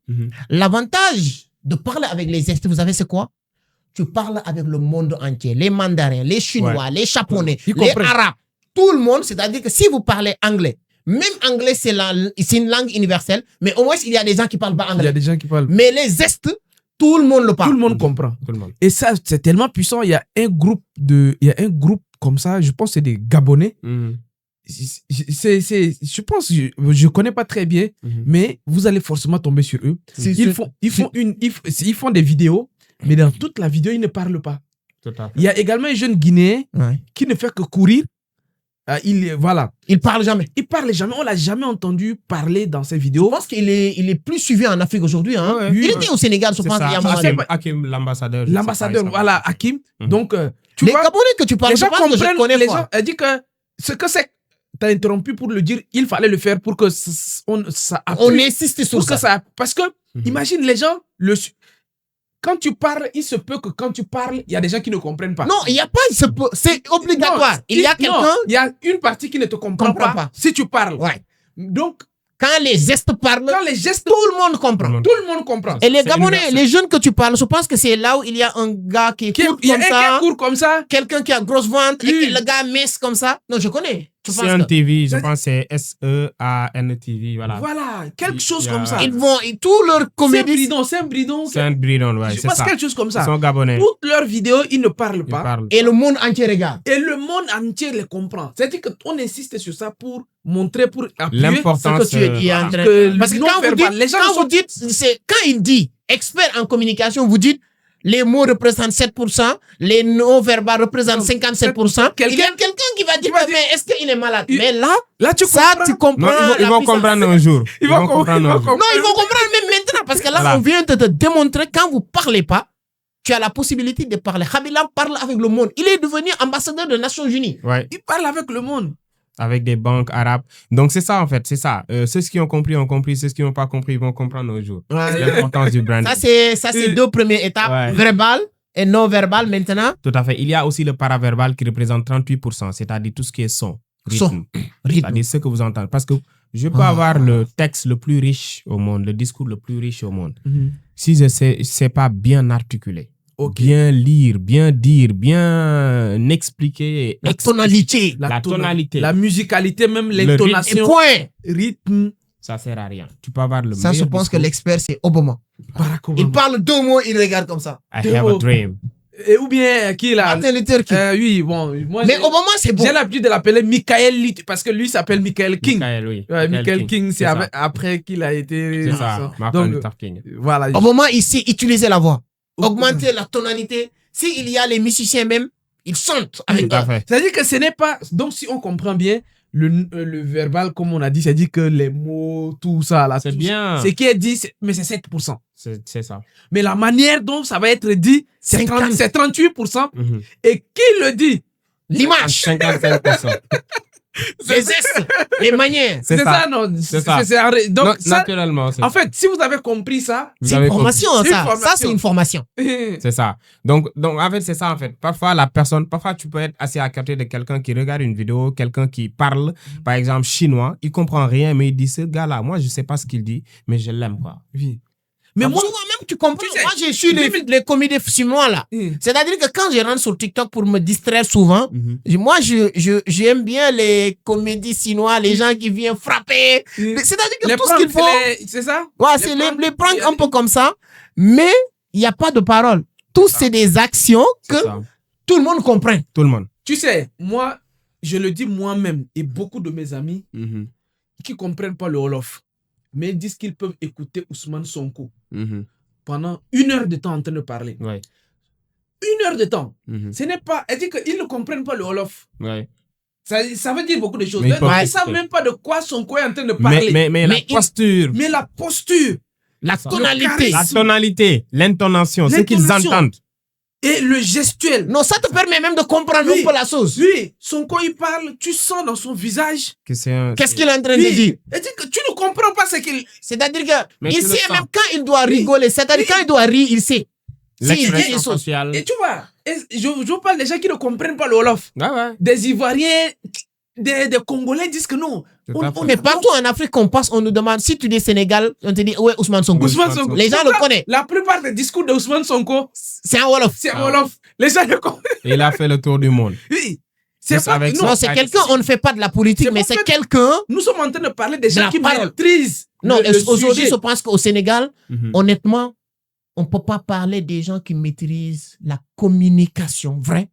L'avantage de parler avec les gestes, vous savez, c'est quoi? Tu parles avec le monde entier. Les mandarins, les chinois, les japonais, les arabes. Tout le monde, c'est-à-dire que si vous parlez anglais, même anglais, c'est une langue universelle, mais au moins, il y a des gens qui parlent pas anglais. Il y a des gens qui parlent. Mais les gestes, tout le monde le parle. Tout le monde comprend. Tout le monde. Et ça, c'est tellement puissant. Il y a un groupe comme ça, je pense que c'est des Gabonais. Je pense, je connais pas très bien, mais vous allez forcément tomber sur eux. Ils font des vidéos, mais dans toute la vidéo, ils ne parlent pas. Il y a également un jeune Guinéen qui ne fait que courir. Il parle jamais. Il parle jamais. On l'a jamais entendu parler dans ses vidéos. Je pense qu'il est plus suivi en Afrique aujourd'hui. Hein. Il était au Sénégal, je pense. Hakim, l'ambassadeur. L'ambassadeur, voilà, Hakim. Donc, les Gabonais que tu parles, les gens comprennent. Je connais les gens disent que ce que c'est. T'as interrompu pour le dire. Il fallait le faire pour que on insiste sur ça. Parce que imagine les gens quand tu parles, il se peut que quand tu parles, il y a des gens qui ne comprennent pas. Non, il n'y a pas, c'est obligatoire. Non, il y a une partie qui ne te comprend pas si tu parles. Ouais. Donc, quand les gestes parlent, tout le monde comprend. Tout le monde comprend. Et les Gabonais, les jeunes que tu parles, je pense que c'est là où il y a un gars qui court comme ça. Quelqu'un Quelqu'un qui a grosse ventre et le gars mince comme ça. Non, je connais. Sean TV, je pense que c'est SEAN TV, voilà. Voilà, quelque chose comme ça. Ils vont, tous leurs comédies. C'est un bridon. C'est un bridon, ouais, Je c'est pense ça. quelque chose comme ça. Ils sont gabonais. Toutes leurs vidéos, ils ne parlent Ils pas. parlent. Et le monde entier regarde. Et le monde entier les comprend. C'est-à-dire qu'on insiste sur ça pour montrer, pour appuyer L'importance ce que tu es en train que Parce que non quand vous verbal, dites, les gens quand sont- vous dites, quand il dit expert en communication, vous dites les mots représentent 7%, les non-verbales représentent 57%. Il y a quelqu'un qui va dire, mais est-ce qu'il est malade? Mais là, tu ça, comprends. tu comprends. Non, ils la vont puissance. comprendre un jour. Ils vont comprendre. un jour. Non, ils vont comprendre même maintenant, parce que là, Voilà. on vient de te démontrer, quand vous parlez pas, tu as la possibilité de parler. Khabila parle avec le monde. Il est devenu ambassadeur des Nations Unies. Ouais, Il parle avec le monde. avec des banques arabes. Donc, c'est ça, en fait, c'est ça. Ceux qui ont compris, ont compris. Ceux qui n'ont pas compris, ils vont comprendre un jour. L'importance du branding. Ça, c'est deux premières étapes. Ouais. Verbal et non verbal maintenant. Tout à fait. Il y a aussi le paraverbal qui représente 38%, c'est-à-dire tout ce qui est son, rythme. C'est-à-dire ce que vous entendez. Parce que je peux avoir le texte le plus riche au monde, le discours le plus riche au monde. Si je ne sais pas bien articuler, bien lire, bien dire, bien expliquer. La tonalité. La tonalité. La musicalité, même Et l'intonation. point. Rythme. Ça ne sert à rien. Tu peux avoir le Ça, je meilleur pense que discours. l'expert, c'est Obama. Barack Obama. Il parle deux mots, il regarde comme ça. I have a dream. Et ou bien, qui là Martin Luther King. Oui, bon. Moi, Mais Obama, c'est bon. j'ai l'habitude de l'appeler Michael Lit, parce que lui s'appelle Michael King. Michael, oui. Ouais, Michael King, c'est ça. après qu'il a été. C'est ça. Martin Donc, Luther King. voilà. Obama, il sait utiliser la voix. Augmenter la tonalité. S'il y a les musiciens même, ils chantent avec Tout à eux. fait. C'est-à-dire que ce n'est pas. Donc, si on comprend bien, le verbal, comme on a dit, c'est-à-dire que les mots, tout ça, là. C'est tout bien. Ce qui est dit, mais c'est 7%. C'est ça. Mais la manière dont ça va être dit, c'est 38%. Mhm. Et qui le dit? L'image, 55%. les gestes, les manières. C'est ça. non? C'est ça. Donc, Non, ça, naturellement, c'est en fait, si vous avez compris ça, vous C'est avez une formation, compris. ça. C'est une Ça, c'est une formation. C'est ça. Donc, en fait, c'est ça, en fait. Parfois, tu peux être assis à côté de quelqu'un qui regarde une vidéo, quelqu'un qui parle, par exemple, chinois, il comprend rien, mais il dit, ce gars-là, moi, je sais pas ce qu'il dit, mais je l'aime, quoi. Oui. Mais moi, Souvent même, tu comprends. Tu sais, Moi, j'ai su les comédies chinois, là. C'est-à-dire que quand je rentre sur TikTok pour me distraire souvent, moi, j'aime bien les comédies chinois, les gens qui viennent frapper. C'est-à-dire que les tout ce qu'il faut... c'est ça? Ouais, c'est les pranks un peu comme ça, mais il n'y a pas de parole. Tout, c'est des actions que C'est ça. tout le monde comprend. Tout le monde. Tu sais, moi, je le dis moi-même et beaucoup de mes amis Mhm. qui ne comprennent pas le Wolof, mais ils disent qu'ils peuvent écouter Ousmane Sonko Mhm. pendant 1 heure de temps en train de parler. Ouais. 1 heure de temps. Mhm. Ce n'est pas... Elle dit qu'ils ne comprennent pas le Wolof. Ouais. Ça veut dire beaucoup de choses. Mais ils peuvent Ils ne écouter. savent même pas de quoi Sonko est en train de parler. Mais la Mais posture, Mais la posture La Ça. tonalité. la tonalité, l'intonation, ce qu'ils L'intonation. entendent. et le gestuel. Non, ça te permet même de comprendre Oui. un peu la chose. Oui, Sonko, il parle, tu sens dans son visage. Que c'est un... Qu'est-ce qu'il est en train de Oui. dire? Elle dit que tu ne comprends pas ce qu'il... C'est-à-dire que Mais il tu le sait sens. même quand il doit rigoler. C'est-à-dire quand il doit rire, il sait. S'il dit des L'expression choses. faciale. Et tu vois, je parle des gens qui ne comprennent pas le Wolof. Ouais, ouais. Des Ivoiriens, des Congolais disent que non. Tout à fait. Mais partout en Afrique qu'on passe, on nous demande si tu dis Sénégal, on te dit ouais, Ousmane Sonko. Ousmane Sonko. Les gens le connaissent. La plupart des discours de Ousmane Sonko, C'est un Wolof. c'est en Wolof. Les gens le connaissent. Et il a fait le tour du monde. Oui. C'est Juste pas... avec Non, Non, c'est quelqu'un, on ne fait pas de la politique, C'est mais pas c'est fait- quelqu'un. nous sommes en train de parler des gens la qui parole. maîtrisent Non, le aujourd'hui, sujet. je pense qu'au Sénégal, Mhm. honnêtement, on ne peut pas parler des gens qui maîtrisent la communication vraie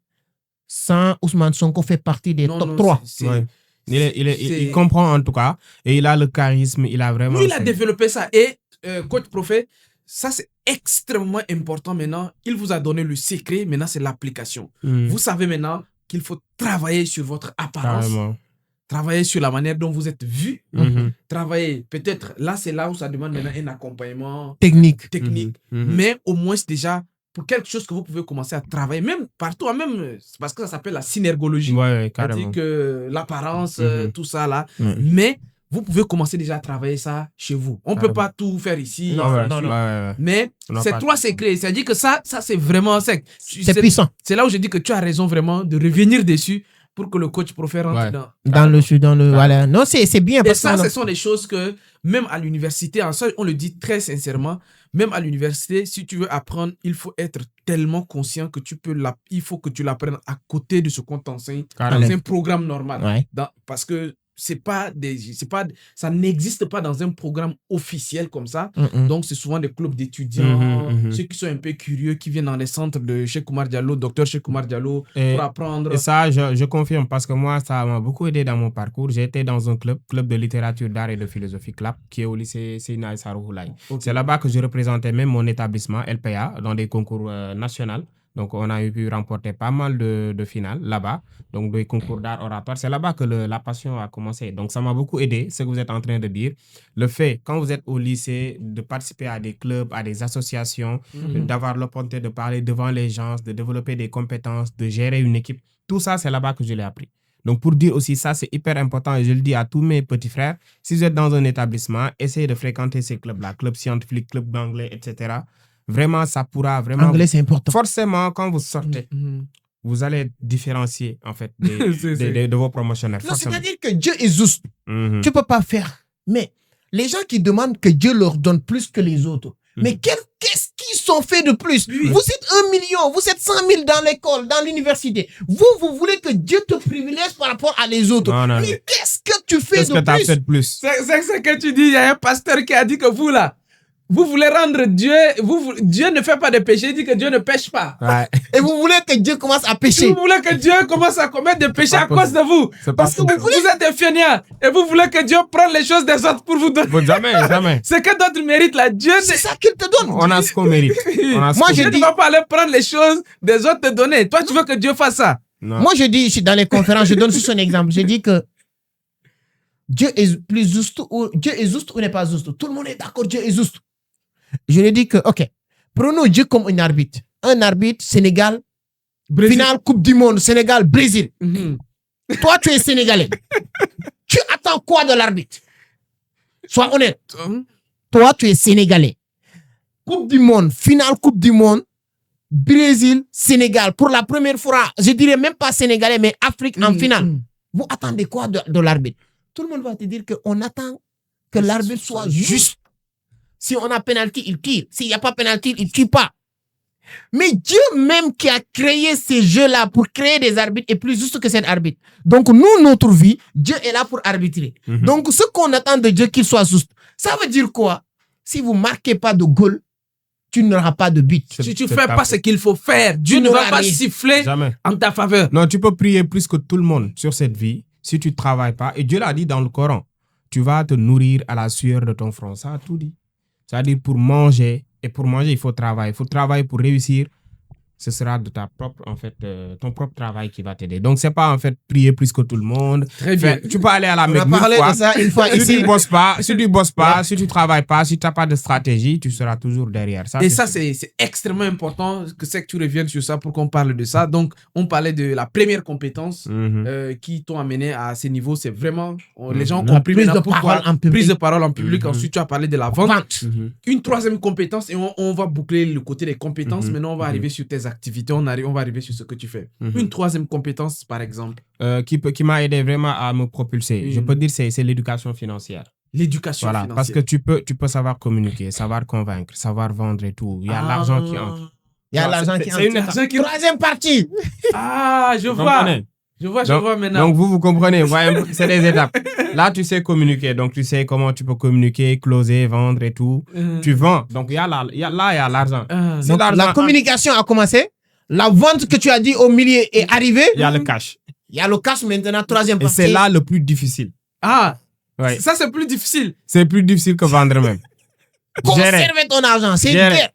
sans Ousmane Sonko fait partie des Non, top non, 3. c'est- Ouais. Il c'est- comprend en tout cas. Et il a le charisme. Il a vraiment... Lui, il a développé ça. Et coach prophète, ça c'est extrêmement important maintenant. Il vous a donné le secret. Maintenant, c'est l'application. Mhm. Vous savez maintenant qu'il faut travailler sur votre apparence, Carrément. travailler sur la manière dont vous êtes vu, Mhm. travailler. Peut-être là, c'est là où ça demande maintenant un accompagnement Technique. technique. Mhm. Mhm. Mais au moins, c'est déjà pour quelque chose que vous pouvez commencer à travailler, même partout, même c'est parce que ça s'appelle la synergologie. Ouais, C'est-à-dire carrément. que l'apparence, Mhm. tout ça là. Mhm. Mais vous pouvez commencer déjà à travailler ça chez vous. On ne peut Carrément. pas tout faire ici. Non, Ouais, non, non. ouais, ouais. Mais On n'a c'est pas- 3 secrets. C'est-à-dire que ça c'est vraiment sec. C'est puissant. C'est là où je dis que tu as raison vraiment de revenir dessus. pour que le coach préfère rentrer dans le voilà. Non, c'est bien. Et ça, ce sont des choses que, même à l'université, on le dit très sincèrement, même à l'université, si tu veux apprendre, il faut être tellement conscient que il faut que tu l'apprennes à côté de ce qu'on t'enseigne dans un programme normal. Parce que ça n'existe pas dans un programme officiel comme ça. Donc, c'est souvent des clubs d'étudiants, ceux qui sont un peu curieux, qui viennent dans les centres de Cheikh Oumar Diallo, docteur Cheikh Oumar Diallo, pour apprendre. Et ça, je confirme, parce que moi, ça m'a beaucoup aidé dans mon parcours. J'ai été dans un club de littérature, d'art et de philosophie, CLAP, qui est au lycée Seyna Issa Rouhou Laye. C'est là-bas que je représentais même mon établissement, LPA, dans des concours nationaux. Donc, on a pu remporter pas mal de finales là-bas, donc des concours d'art oratoire. C'est là-bas que la passion a commencé. Donc, ça m'a beaucoup aidé, ce que vous êtes en train de dire. Le fait, quand vous êtes au lycée, de participer à des clubs, à des associations, d'avoir l'opportunité de parler devant les gens, de développer des compétences, de gérer une équipe, tout ça, c'est là-bas que je l'ai appris. Donc, pour dire aussi ça, c'est hyper important et je le dis à tous mes petits frères. Si vous êtes dans un établissement, essayez de fréquenter ces clubs-là, club scientifique, club d'anglais, etc. Vraiment, ça pourra vraiment... Anglais, c'est important. Forcément, quand vous sortez, vous allez être différencié, en fait, de vos promotionnaires. Non, c'est-à-dire que Dieu est juste. Tu ne peux pas faire. Mais les gens qui demandent que Dieu leur donne plus que les autres, mais qu'est-ce qu'ils sont faits de plus? Vous êtes 1 million, vous êtes 100 000 dans l'école, dans l'université. Vous voulez que Dieu te privilège par rapport à les autres. Non. Mais qu'est-ce que tu fais de plus? Qu'est-ce que tu as fait de plus? C'est ce que tu dis. Il y a un pasteur qui a dit que vous, là, vous voulez rendre Dieu... Dieu ne fait pas de péché, il dit que Dieu ne pêche pas. Ouais. Et vous voulez que Dieu commence à pécher. Vous voulez que Dieu commence à commettre des péchés à cause de vous. Parce que vous êtes des fainéants. Et vous voulez que Dieu prenne les choses des autres pour vous donner. Jamais. C'est que d'autres méritent là. Dieu, c'est ça qu'il te donne. On a ce qu'on mérite. Moi, je dis... Tu ne vas pas aller prendre les choses des autres te donner. Toi, tu veux que Dieu fasse ça. Non. Moi, je dis, dans les conférences, je donne juste un exemple. Je dis que Dieu est plus juste ou n'est pas juste. Tout le monde est d'accord, Dieu est juste. Je lui dis que, ok, prenons Dieu comme un arbitre. Un arbitre, Sénégal, Brésil. Finale Coupe du Monde, Sénégal, Brésil. Toi, tu es Sénégalais. Tu attends quoi de l'arbitre? Sois honnête. Toi, tu es Sénégalais. Coupe du Monde, finale Coupe du Monde, Brésil, Sénégal. Pour la première fois, je dirais même pas Sénégalais, mais Afrique en finale. Vous attendez quoi de l'arbitre? Tout le monde va te dire qu'on attend que l'arbitre soit juste. Si on a pénalty, il tire. S'il n'y a pas pénalty, il ne tire pas. Mais Dieu même qui a créé ces jeux-là pour créer des arbitres est plus juste que cet arbitre. Donc nous, notre vie, Dieu est là pour arbitrer. Donc ce qu'on attend de Dieu, qu'il soit juste. Ça veut dire quoi? Si vous ne marquez pas de goal, tu n'auras pas de but. Si tu ne fais pas ce qu'il faut faire, Dieu ne va pas siffler en ta faveur. Non, tu peux prier plus que tout le monde sur cette vie si tu ne travailles pas. Et Dieu l'a dit dans le Coran. Tu vas te nourrir à la sueur de ton front. Ça a tout dit. C'est-à-dire pour manger, et pour manger, il faut travailler. Il faut travailler pour réussir. Ce sera de ta propre, en fait, ton propre travail qui va t'aider. Donc, c'est pas, en fait, prier plus que tout le monde. Très bien. Tu peux aller à la Mecque une fois si tu ne bosses pas, si tu ne travailles pas, si tu n'as pas de stratégie, tu seras toujours derrière. Ça, et ça, c'est extrêmement important que tu reviennes sur ça pour qu'on parle de ça. Donc, on parlait de la première compétence qui t'ont amené à ces niveaux. C'est vraiment... les gens ont compris prise de parole en public. Ensuite, tu as parlé de la vente. Une troisième compétence, et on va boucler le côté des compétences. Maintenant, on va arriver sur tes activités, on va arriver sur ce que tu fais. Une troisième compétence, par exemple. Qui m'a aidé vraiment à me propulser. Je peux dire c'est l'éducation financière. L'éducation financière. Parce que tu peux savoir communiquer, savoir convaincre, savoir vendre et tout. Il y a l'argent qui entre. Il y a l'argent qui entre. Troisième partie. Je vois. Je vois maintenant. Donc, vous comprenez, c'est des étapes. Là, tu sais communiquer. Donc, tu sais comment tu peux communiquer, closer, vendre et tout. Tu vends. Donc, il y a l'argent. Donc, la communication a commencé. La vente que tu as dit au milieu est arrivée. Il y a le cash. Il y a le cash maintenant, troisième partie. Et c'est là le plus difficile. Ouais. Ça, c'est plus difficile. C'est plus difficile que vendre même. Conserver ton argent, c'est une guerre.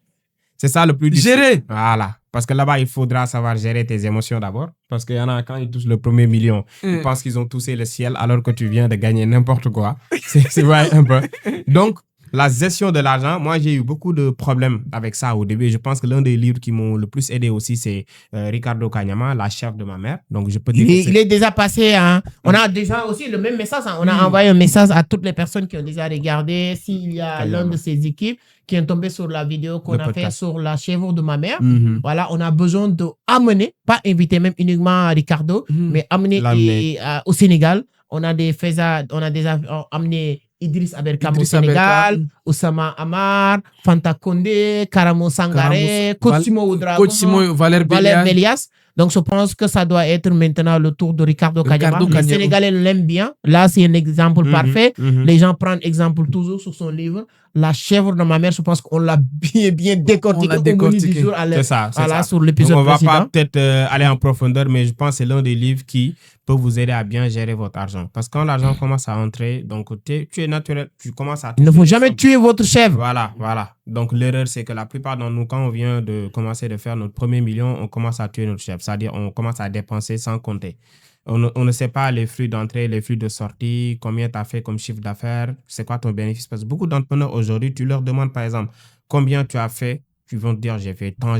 C'est ça le plus difficile. Gérer. Voilà. Parce que là-bas, il faudra savoir gérer tes émotions d'abord. Parce qu'il y en a, quand ils touchent le premier million, ils pensent qu'ils ont touché le ciel alors que tu viens de gagner n'importe quoi. C'est vrai un peu. Donc, la gestion de l'argent, moi, j'ai eu beaucoup de problèmes avec ça au début. Je pense que l'un des livres qui m'ont le plus aidé aussi, c'est Ricardo Kanyama, La chef de ma mère. Donc, je peux dire il est déjà passé. Hein. On a déjà aussi le même message. Hein. On a envoyé un message à toutes les personnes qui ont déjà regardé. S'il y a l'un de ces équipes qui est tombé sur la vidéo qu'on a fait sur la chèvre de ma mère, voilà, on a besoin d'amener, pas inviter même uniquement Ricardo, mais amener au Sénégal. On a déjà amené Idriss Aberkam au Sénégal, Oussama Amar, Fanta Condé, Karamo Sangaré, Coach Simo Ouedraogo, Valère Bélias. Donc, je pense que ça doit être maintenant le tour de Ricardo Kanyama. Les Sénégalais l'aiment bien. Là, c'est un exemple parfait. Les gens prennent exemple toujours sur son livre. La chèvre de ma mère, je pense qu'on l'a bien décortiqué au menu du jour. C'est ça. Sur l'épisode précédent. On va pas peut-être aller en profondeur, mais je pense que c'est l'un des livres qui peut vous aider à bien gérer votre argent. Parce que quand l'argent commence à entrer, donc tu es naturel, tu commences à... Il ne faut jamais tuer votre chèvre. Voilà. Donc, l'erreur, c'est que la plupart d'entre nous, quand on vient de commencer de faire notre premier million, on commence à tuer notre chèvre. C'est-à-dire, on commence à dépenser sans compter. On ne sait pas les flux d'entrée, les flux de sortie, combien tu as fait comme chiffre d'affaires, c'est quoi ton bénéfice. Parce que beaucoup d'entrepreneurs aujourd'hui, tu leur demandes par exemple combien tu as fait, ils vont te dire j'ai fait tant,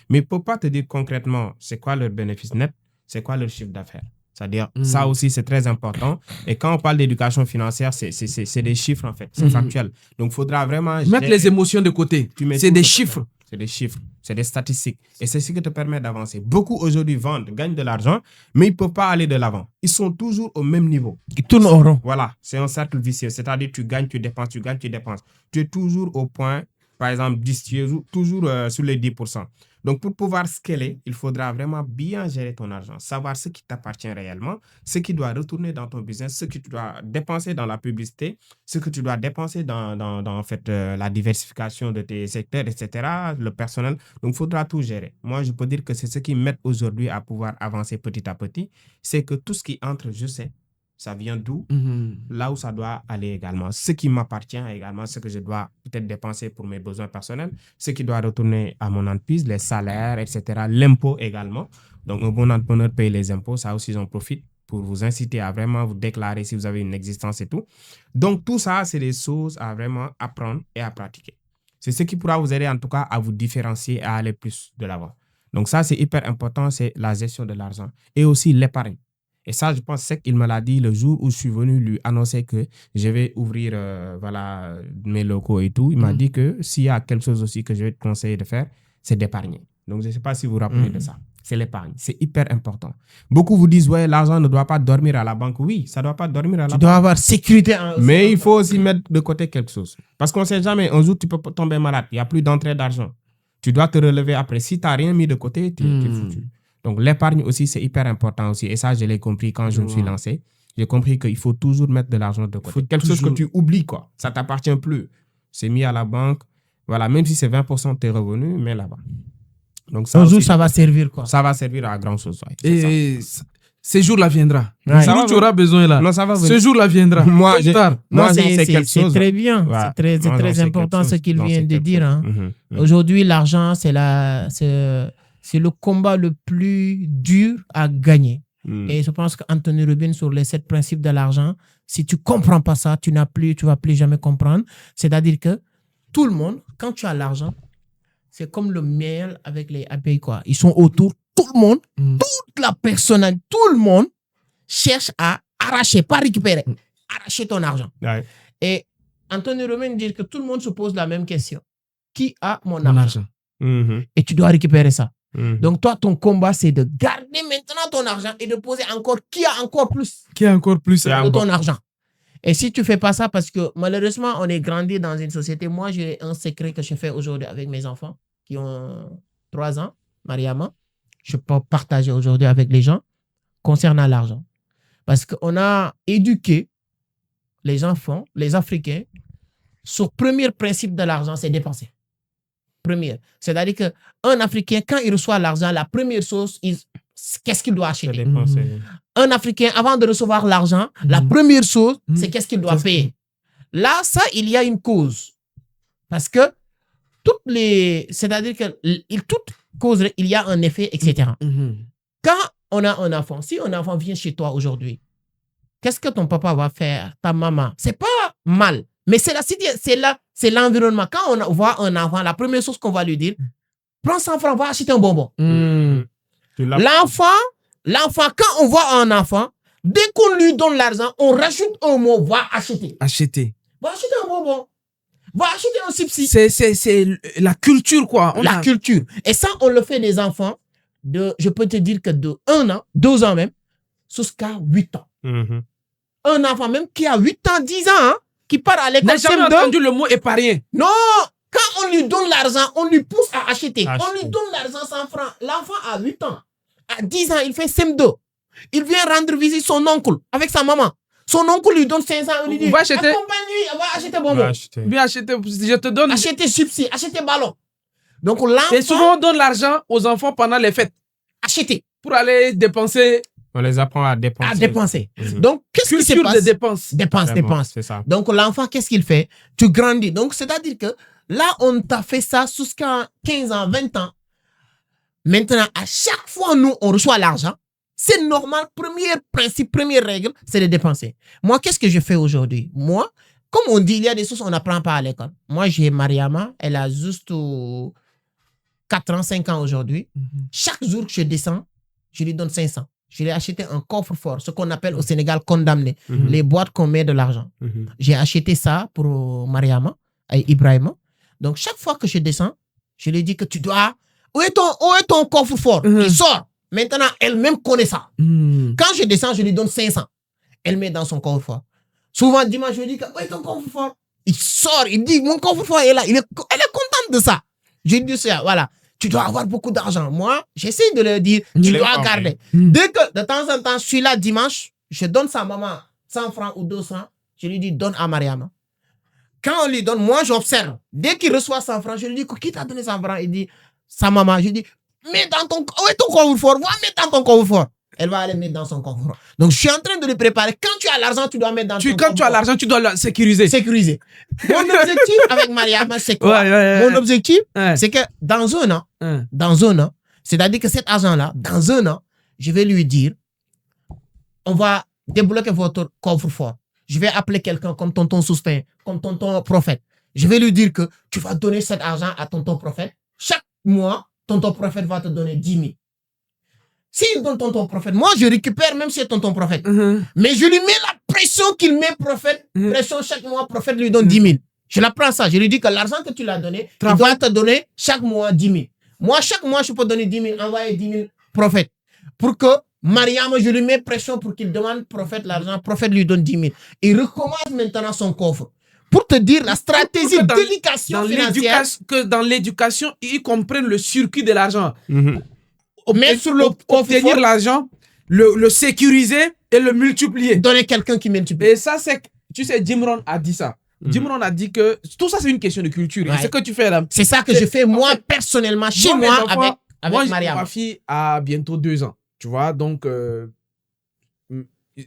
mais ils ne peuvent pas te dire concrètement c'est quoi leur bénéfice net, c'est quoi leur chiffre d'affaires. C'est-à-dire, ça aussi, c'est très important. Et quand on parle d'éducation financière, c'est des chiffres en fait, c'est factuel. Donc, il faudra vraiment... Mettre les émotions de côté, c'est des chiffres. C'est des chiffres, c'est des statistiques. Et c'est ce qui te permet d'avancer. Beaucoup aujourd'hui vendent, gagnent de l'argent, mais ils ne peuvent pas aller de l'avant. Ils sont toujours au même niveau. Ils tournent au rond. Voilà, c'est un cercle vicieux. C'est-à-dire tu gagnes, tu dépenses, tu gagnes, tu dépenses. Tu es toujours au point, par exemple, 10, tu es toujours sur les 10%. Donc, pour pouvoir scaler, il faudra vraiment bien gérer ton argent, savoir ce qui t'appartient réellement, ce qui doit retourner dans ton business, ce que tu dois dépenser dans la publicité, ce que tu dois dépenser dans en fait, la diversification de tes secteurs, etc., le personnel. Donc, il faudra tout gérer. Moi, je peux dire que c'est ce qui m'aide aujourd'hui à pouvoir avancer petit à petit. C'est que tout ce qui entre, je sais. Ça vient d'où? Là où ça doit aller également. Ce qui m'appartient également, ce que je dois peut-être dépenser pour mes besoins personnels, ce qui doit retourner à mon entreprise, les salaires, etc. L'impôt également. Donc, un bon entrepreneur paye les impôts. Ça aussi, j'en profite pour vous inciter à vraiment vous déclarer si vous avez une existence et tout. Donc, tout ça, c'est des choses à vraiment apprendre et à pratiquer. C'est ce qui pourra vous aider en tout cas à vous différencier et à aller plus de l'avant. Donc, ça, c'est hyper important, c'est la gestion de l'argent et aussi l'épargne. Et ça, je pense qu'il me l'a dit le jour où je suis venu lui annoncer que je vais ouvrir mes locaux et tout. Il m'a dit que s'il y a quelque chose aussi que je vais te conseiller de faire, c'est d'épargner. Donc, je ne sais pas si vous vous rappelez de ça. C'est l'épargne. C'est hyper important. Beaucoup vous disent, ouais, l'argent ne doit pas dormir à la banque. Oui, ça ne doit pas dormir à la banque. Tu dois avoir sécurité. Mais il faut aussi mettre de côté quelque chose. Parce qu'on ne sait jamais, un jour, tu peux tomber malade. Il n'y a plus d'entrée d'argent. Tu dois te relever après. Si tu n'as rien mis de côté, tu es foutu. Donc, l'épargne aussi, c'est hyper important aussi. Et ça, je l'ai compris quand je me suis lancé. J'ai compris qu'il faut toujours mettre de l'argent de côté. Quelque chose que tu oublies, quoi. Ça ne t'appartient plus. C'est mis à la banque. Voilà, même si c'est 20% de tes revenus, mets là-bas. Donc, ça un jour, ça va servir, quoi. Ça va servir à grand chose. Ouais. Et ce jour-là viendra. Le jour où tu auras besoin, là. Non, ça va venir. Ce jour-là viendra. Moi, c'est quelque chose. C'est très bien. Ouais. C'est très important ce qu'il vient de dire. Hein. Aujourd'hui, l'argent, c'est le combat le plus dur à gagner. Et je pense qu'Anthony Robbins, sur les 7 principes de l'argent, si tu ne comprends pas ça, tu ne vas plus jamais comprendre. C'est-à-dire que tout le monde, quand tu as l'argent, c'est comme le miel avec les abeilles, quoi. Ils sont autour, tout le monde, toute la personne, tout le monde cherche à arracher, pas récupérer, arracher ton argent. Ouais. Et Anthony Robbins dit que tout le monde se pose la même question. Qui a mon argent? Et tu dois récupérer ça. Donc, toi, ton combat, c'est de garder maintenant ton argent et de poser encore qui a encore plus de ton argent. Et si tu ne fais pas ça, parce que malheureusement, on est grandi dans une société. Moi, j'ai un secret que je fais aujourd'hui avec mes enfants qui ont 3 ans, Mariama. Je peux partager aujourd'hui avec les gens concernant l'argent. Parce qu'on a éduqué les enfants, les Africains, sur le premier principe de l'argent, c'est dépenser. Première. C'est-à-dire qu'un Africain, quand il reçoit l'argent, la première chose, qu'est-ce qu'il doit acheter? Un Africain, avant de recevoir l'argent, la première chose, c'est qu'est-ce qu'il doit payer. Là, ça, il y a une cause. Parce que c'est-à-dire que toute cause, il y a un effet, etc. Quand on a un enfant, si un enfant vient chez toi aujourd'hui, qu'est-ce que ton papa va faire, ta maman? C'est pas mal. Mais c'est l'environnement. Quand on voit un enfant, la première chose qu'on va lui dire, prends 100 francs, va acheter un bonbon. L'enfant, quand on voit un enfant, dès qu'on lui donne l'argent, on rajoute un mot, va acheter. Va acheter un bonbon. Va acheter un subside. C'est la culture, quoi. Culture. Et ça, on le fait des enfants je peux te dire que de 1 an, 2 ans même, jusqu'à 8 ans. Un enfant même qui a 8 ans, 10 ans, hein, qui part à l'école. N'a jamais entendu le mot épargner. Non, quand on lui donne l'argent, on lui pousse à acheter. On lui donne l'argent 100 francs. L'enfant a 8 ans. À 10 ans, il fait CM2. Il vient rendre visite son oncle avec sa maman. Son oncle lui donne 500. Il lui dit, va acheter. Accompagne-lui, va acheter bonbon. Viens acheter, je te donne. Acheter subside, acheter ballon. Donc et souvent, on donne l'argent aux enfants pendant les fêtes. Acheter. Pour aller dépenser. On les apprend à dépenser. Donc, qu'est-ce qui se passe? De dépenses. Dépense. C'est ça. Donc, l'enfant, qu'est-ce qu'il fait? Tu grandis. Donc, c'est-à-dire que là, on t'a fait ça jusqu'à 15 ans, 20 ans. Maintenant, à chaque fois, nous, on reçoit l'argent. C'est normal. Premier principe, première règle, c'est de dépenser. Moi, qu'est-ce que je fais aujourd'hui? Moi, comme on dit, il y a des choses qu'on n'apprend pas à l'école. Moi, j'ai Mariama. Elle a juste 4 ans, 5 ans aujourd'hui. Chaque jour que je descends, je lui donne 500. Je lui ai acheté un coffre-fort, ce qu'on appelle au Sénégal condamné. Les boîtes qu'on met de l'argent. J'ai acheté ça pour Mariama et Ibrahima. Donc, chaque fois que je descends, je lui dis que tu dois... Où est ton coffre-fort? Il sort. Maintenant, elle-même connaît ça. Quand je descends, je lui donne 500. Elle met dans son coffre-fort. Souvent, dimanche, je lui dis que, où est ton coffre-fort? Il sort, il dit, mon coffre-fort est là. Elle est contente de ça. Je lui dis ça, voilà. Tu dois avoir beaucoup d'argent. Moi, j'essaie de leur dire, tu dois garder. Dès que, de temps en temps, je suis là dimanche, je donne sa maman 100 francs ou 200, je lui dis, donne à Mariama. Quand on lui donne, moi, j'observe. Dès qu'il reçoit 100 francs, je lui dis, qui t'a donné 100 francs? Il dit, sa maman. Je lui dis, mets dans ton... Où est ton coffre-fort? Va mettre dans ton coffre-fort. Elle va aller mettre dans son coffre-fort. Donc, je suis en train de le préparer. Quand tu as l'argent, tu dois mettre dans ton coffre-fort. Quand tu as l'argent, tu dois le sécuriser. Mon objectif avec Mariama, c'est quoi? Mon objectif, c'est que dans un an, c'est-à-dire que cet argent-là, dans un an, je vais lui dire, on va débloquer votre coffre-fort. Je vais appeler quelqu'un comme tonton Soustin, comme tonton Prophète. Je vais lui dire que tu vas donner cet argent à tonton Prophète. Chaque mois, tonton Prophète va te donner 10 000. S'il donne tonton Prophète, moi, je récupère même si c'est tonton Prophète. Mais je lui mets la pression qu'il met Prophète. Pression chaque mois, Prophète lui donne 10 000. Je la prends ça. Je lui dis que l'argent que tu l'as donné, il doit te donner chaque mois 10 000. Moi, chaque mois, je peux donner 10 000, envoyer 10 000 Prophète. Pour que Mariam, je lui mets pression pour qu'il demande Prophète l'argent. Prophète lui donne 10 000. Il recommence maintenant son coffre. Pour te dire la stratégie d'éducation financière. Que dans l'éducation, ils comprennent le circuit de l'argent. Mais sur le obtenir l'argent, le sécuriser et le multiplier. Donner quelqu'un qui multiplie. Et ça, c'est... Tu sais, Jim Rohn a dit ça. Jim Rohn a dit que tout ça, c'est une question de culture. Ouais. Et c'est ce que tu fais là. C'est ça que je fais moi, personnellement, chez moi, avec Mariam. Ma fille a bientôt 2 ans. Tu vois, donc...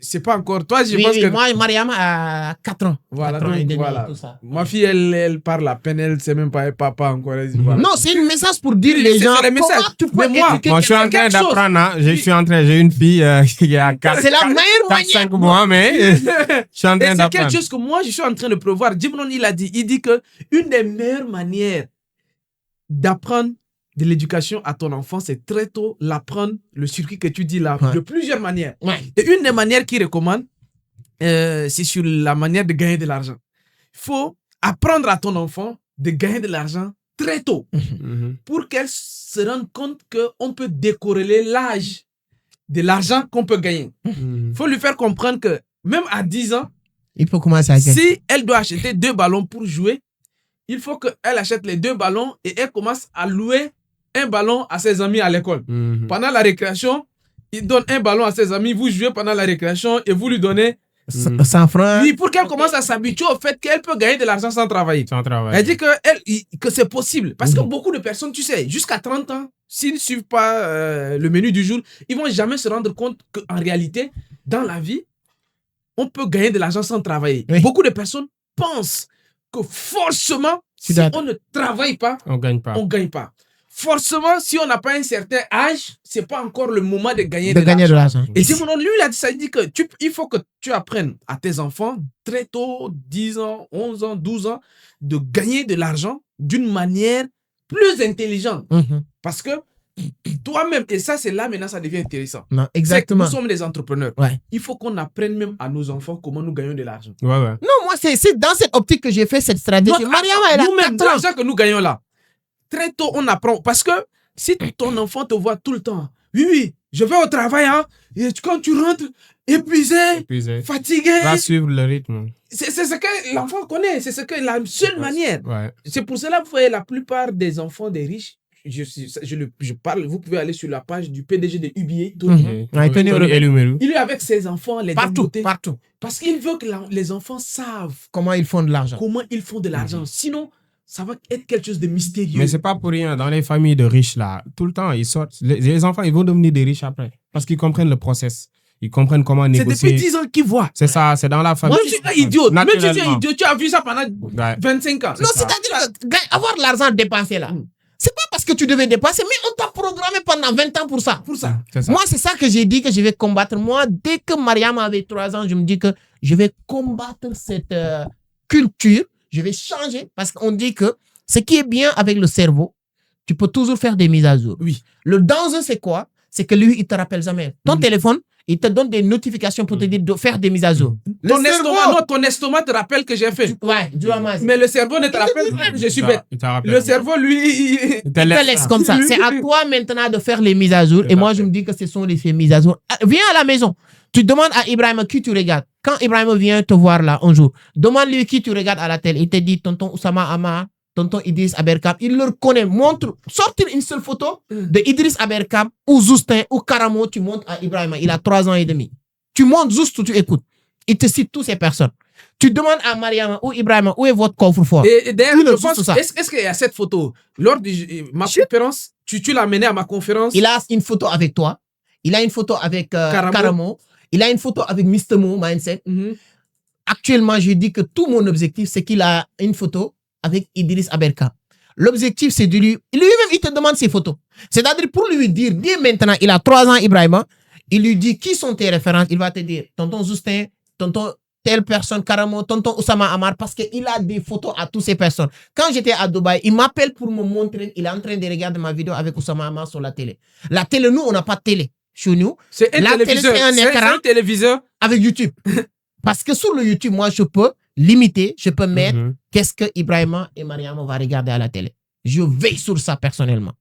c'est pas encore toi, je pense que... Moi, Mariam a 4 ans. Voilà, 4 ans et demi, voilà. tout ça. Ma fille, elle parle à peine, elle sait même pas papa encore. Voilà. Non, c'est un message pour dire les gens comment tu peux éduquer moi, je suis en train d'apprendre. Hein. J'ai une fille qui a 4, c'est la meilleure manière. 5 mois, mais je suis en train d'apprendre. C'est quelque chose que moi, je suis en train de prévoir. Jim Rohn, il dit que une des meilleures manières d'apprendre de l'éducation à ton enfant, c'est très tôt l'apprendre, le circuit que tu dis là, de plusieurs manières. Et une des manières qu'il recommande, c'est sur la manière de gagner de l'argent. Il faut apprendre à ton enfant de gagner de l'argent très tôt pour qu'elle se rende compte qu'on peut décorréler l'âge de l'argent qu'on peut gagner. Il faut lui faire comprendre que même à 10 ans, il faut commencer à gagner. Si elle doit acheter 2 ballons pour jouer, il faut qu'elle achète les 2 ballons et elle commence à louer un ballon à ses amis à l'école. Pendant la récréation, il donne un ballon à ses amis, vous jouez pendant la récréation et vous lui donnez 100 francs. Oui, pour qu'elle commence à s'habituer au fait qu'elle peut gagner de l'argent sans travailler. Elle dit que c'est possible. Parce que beaucoup de personnes, tu sais, jusqu'à 30 ans, s'ils ne suivent pas le menu du jour, ils ne vont jamais se rendre compte qu'en réalité, dans la vie, on peut gagner de l'argent sans travailler. Oui. Beaucoup de personnes pensent que forcément, si on ne travaille pas, on ne gagne pas. forcément, si on n'a pas un certain âge, c'est pas encore le moment de gagner de l'argent. Et si lui, ça dit que il faut que tu apprennes à tes enfants très tôt, 10 ans, 11 ans, 12 ans, de gagner de l'argent d'une manière plus intelligente. Parce que toi-même, et ça, c'est là maintenant, ça devient intéressant. Non, exactement. Nous sommes des entrepreneurs. Ouais. Il faut qu'on apprenne même à nos enfants comment nous gagnons de l'argent. Ouais. Non, moi, c'est dans cette optique que j'ai fait cette stratégie. Mariama, elle a nous-mêmes, l'argent que nous gagnons là, très tôt, on apprend. Parce que si ton enfant te voit tout le temps, oui, je vais au travail, hein, et quand tu rentres, épuisé, fatigué. Va suivre le rythme. C'est ce que l'enfant connaît, c'est la seule manière. Ouais. C'est pour cela que vous voyez la plupart des enfants des riches, je parle, vous pouvez aller sur la page du PDG de UBA, Tony. Il est avec ses enfants, les partout. Parce qu'il veut que les enfants savent comment ils font de l'argent. Sinon, ça va être quelque chose de mystérieux. Mais c'est pas pour rien. Dans les familles de riches, là, tout le temps, ils sortent. Les enfants, ils vont devenir des riches après. Parce qu'ils comprennent le process. Ils comprennent comment négocier. C'est depuis 10 ans qu'ils voient. C'est ça, c'est dans la famille. Moi, je suis un idiot. Même si tu es un idiot, tu as vu ça pendant 25 ans. Non, c'est-à-dire avoir de l'argent dépensé là. C'est pas parce que tu devais dépenser, mais on t'a programmé pendant 20 ans pour ça. Moi, c'est ça que j'ai dit que je vais combattre. Moi, dès que Mariam avait 3 ans, je me dis que je vais combattre cette culture. Je vais changer parce qu'on dit que ce qui est bien avec le cerveau, tu peux toujours faire des mises à jour. Oui. Le danger, c'est quoi? C'est que lui, il te rappelle jamais. Ton téléphone, il te donne des notifications pour te dire de faire des mises à jour. Ton estomac te rappelle que j'ai fait. Ouais, mais le cerveau ne te rappelle pas. Je suis bête. Le cerveau, lui, il te laisse comme ça. C'est à toi maintenant de faire les mises à jour. Et moi, je me dis que ce sont les mises à jour. Viens à la maison. Tu demandes à Ibrahim qui tu regardes. Quand Ibrahim vient te voir là un jour, demande-lui qui tu regardes à la télé. Il te dit tonton Oussama Amar, tonton Idriss Aberkam. Il leur connaît. Sortir une seule photo de Idriss Aberkam ou Zoustin ou Karamo. Tu montres à Ibrahim. Il a 3 ans et demi. Tu montes juste où tu écoutes. Il te cite toutes ces personnes. Tu demandes à Mariama ou Ibrahim où est votre coffre-fort. Et d'ailleurs, je pense, est-ce qu'il y a cette photo lors de ma conférence, tu l'as mené à ma conférence? Il a une photo avec toi. Il a une photo avec Karamo. Il a une photo avec Mr. Mo, Mindset. Actuellement, je dis que tout mon objectif, c'est qu'il a une photo avec Idriss Aberkam. L'objectif, c'est de lui... Lui-même, il te demande ses photos. C'est-à-dire pour lui dire, dès maintenant, il a 3 ans, Ibrahima, il lui dit qui sont tes références. Il va te dire, tonton Zoustin, tonton telle personne, Karamo, tonton Oussama Amar, parce qu'il a des photos à toutes ces personnes. Quand j'étais à Dubaï, il m'appelle pour me montrer, il est en train de regarder ma vidéo avec Oussama Amar sur la télé. La télé, nous, on n'a pas de télé. Chez nous, c'est un téléviseur. C'est un téléviseur avec YouTube. Parce que sur le YouTube, moi, je peux limiter, je peux mettre qu'est-ce que Ibrahima et Mariam vont regarder à la télé. Je veille sur ça personnellement.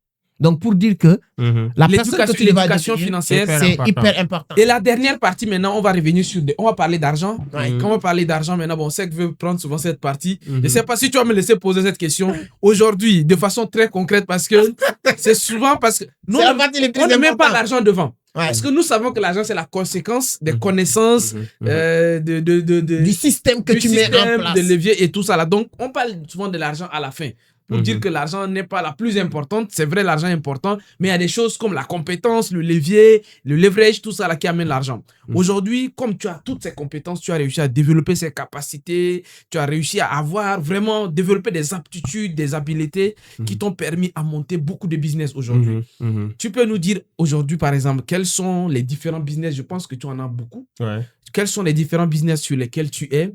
Donc, pour dire que l'éducation financière, c'est hyper important. Et la dernière partie, maintenant, on va revenir sur... On va parler d'argent. Quand on va parler d'argent, maintenant, bon, c'est que je veux prendre souvent cette partie. Je ne sais pas si tu vas me laisser poser cette question aujourd'hui, de façon très concrète, parce que c'est souvent parce que nous, on ne met pas l'argent devant. Parce que nous savons que l'argent, c'est la conséquence des connaissances, du système que tu mets en place. De levier et tout ça. Là. Donc, on parle souvent de l'argent à la fin. Pour dire que l'argent n'est pas la plus importante. C'est vrai, l'argent est important, mais il y a des choses comme la compétence, le levier, le leverage, tout ça là qui amène l'argent. Aujourd'hui, comme tu as toutes ces compétences, tu as réussi à développer ces capacités, tu as réussi à avoir vraiment développé des aptitudes, des habiletés qui t'ont permis à monter beaucoup de business aujourd'hui. Tu peux nous dire aujourd'hui, par exemple, quels sont les différents business? Je pense que tu en as beaucoup. Quels sont les différents business sur lesquels tu es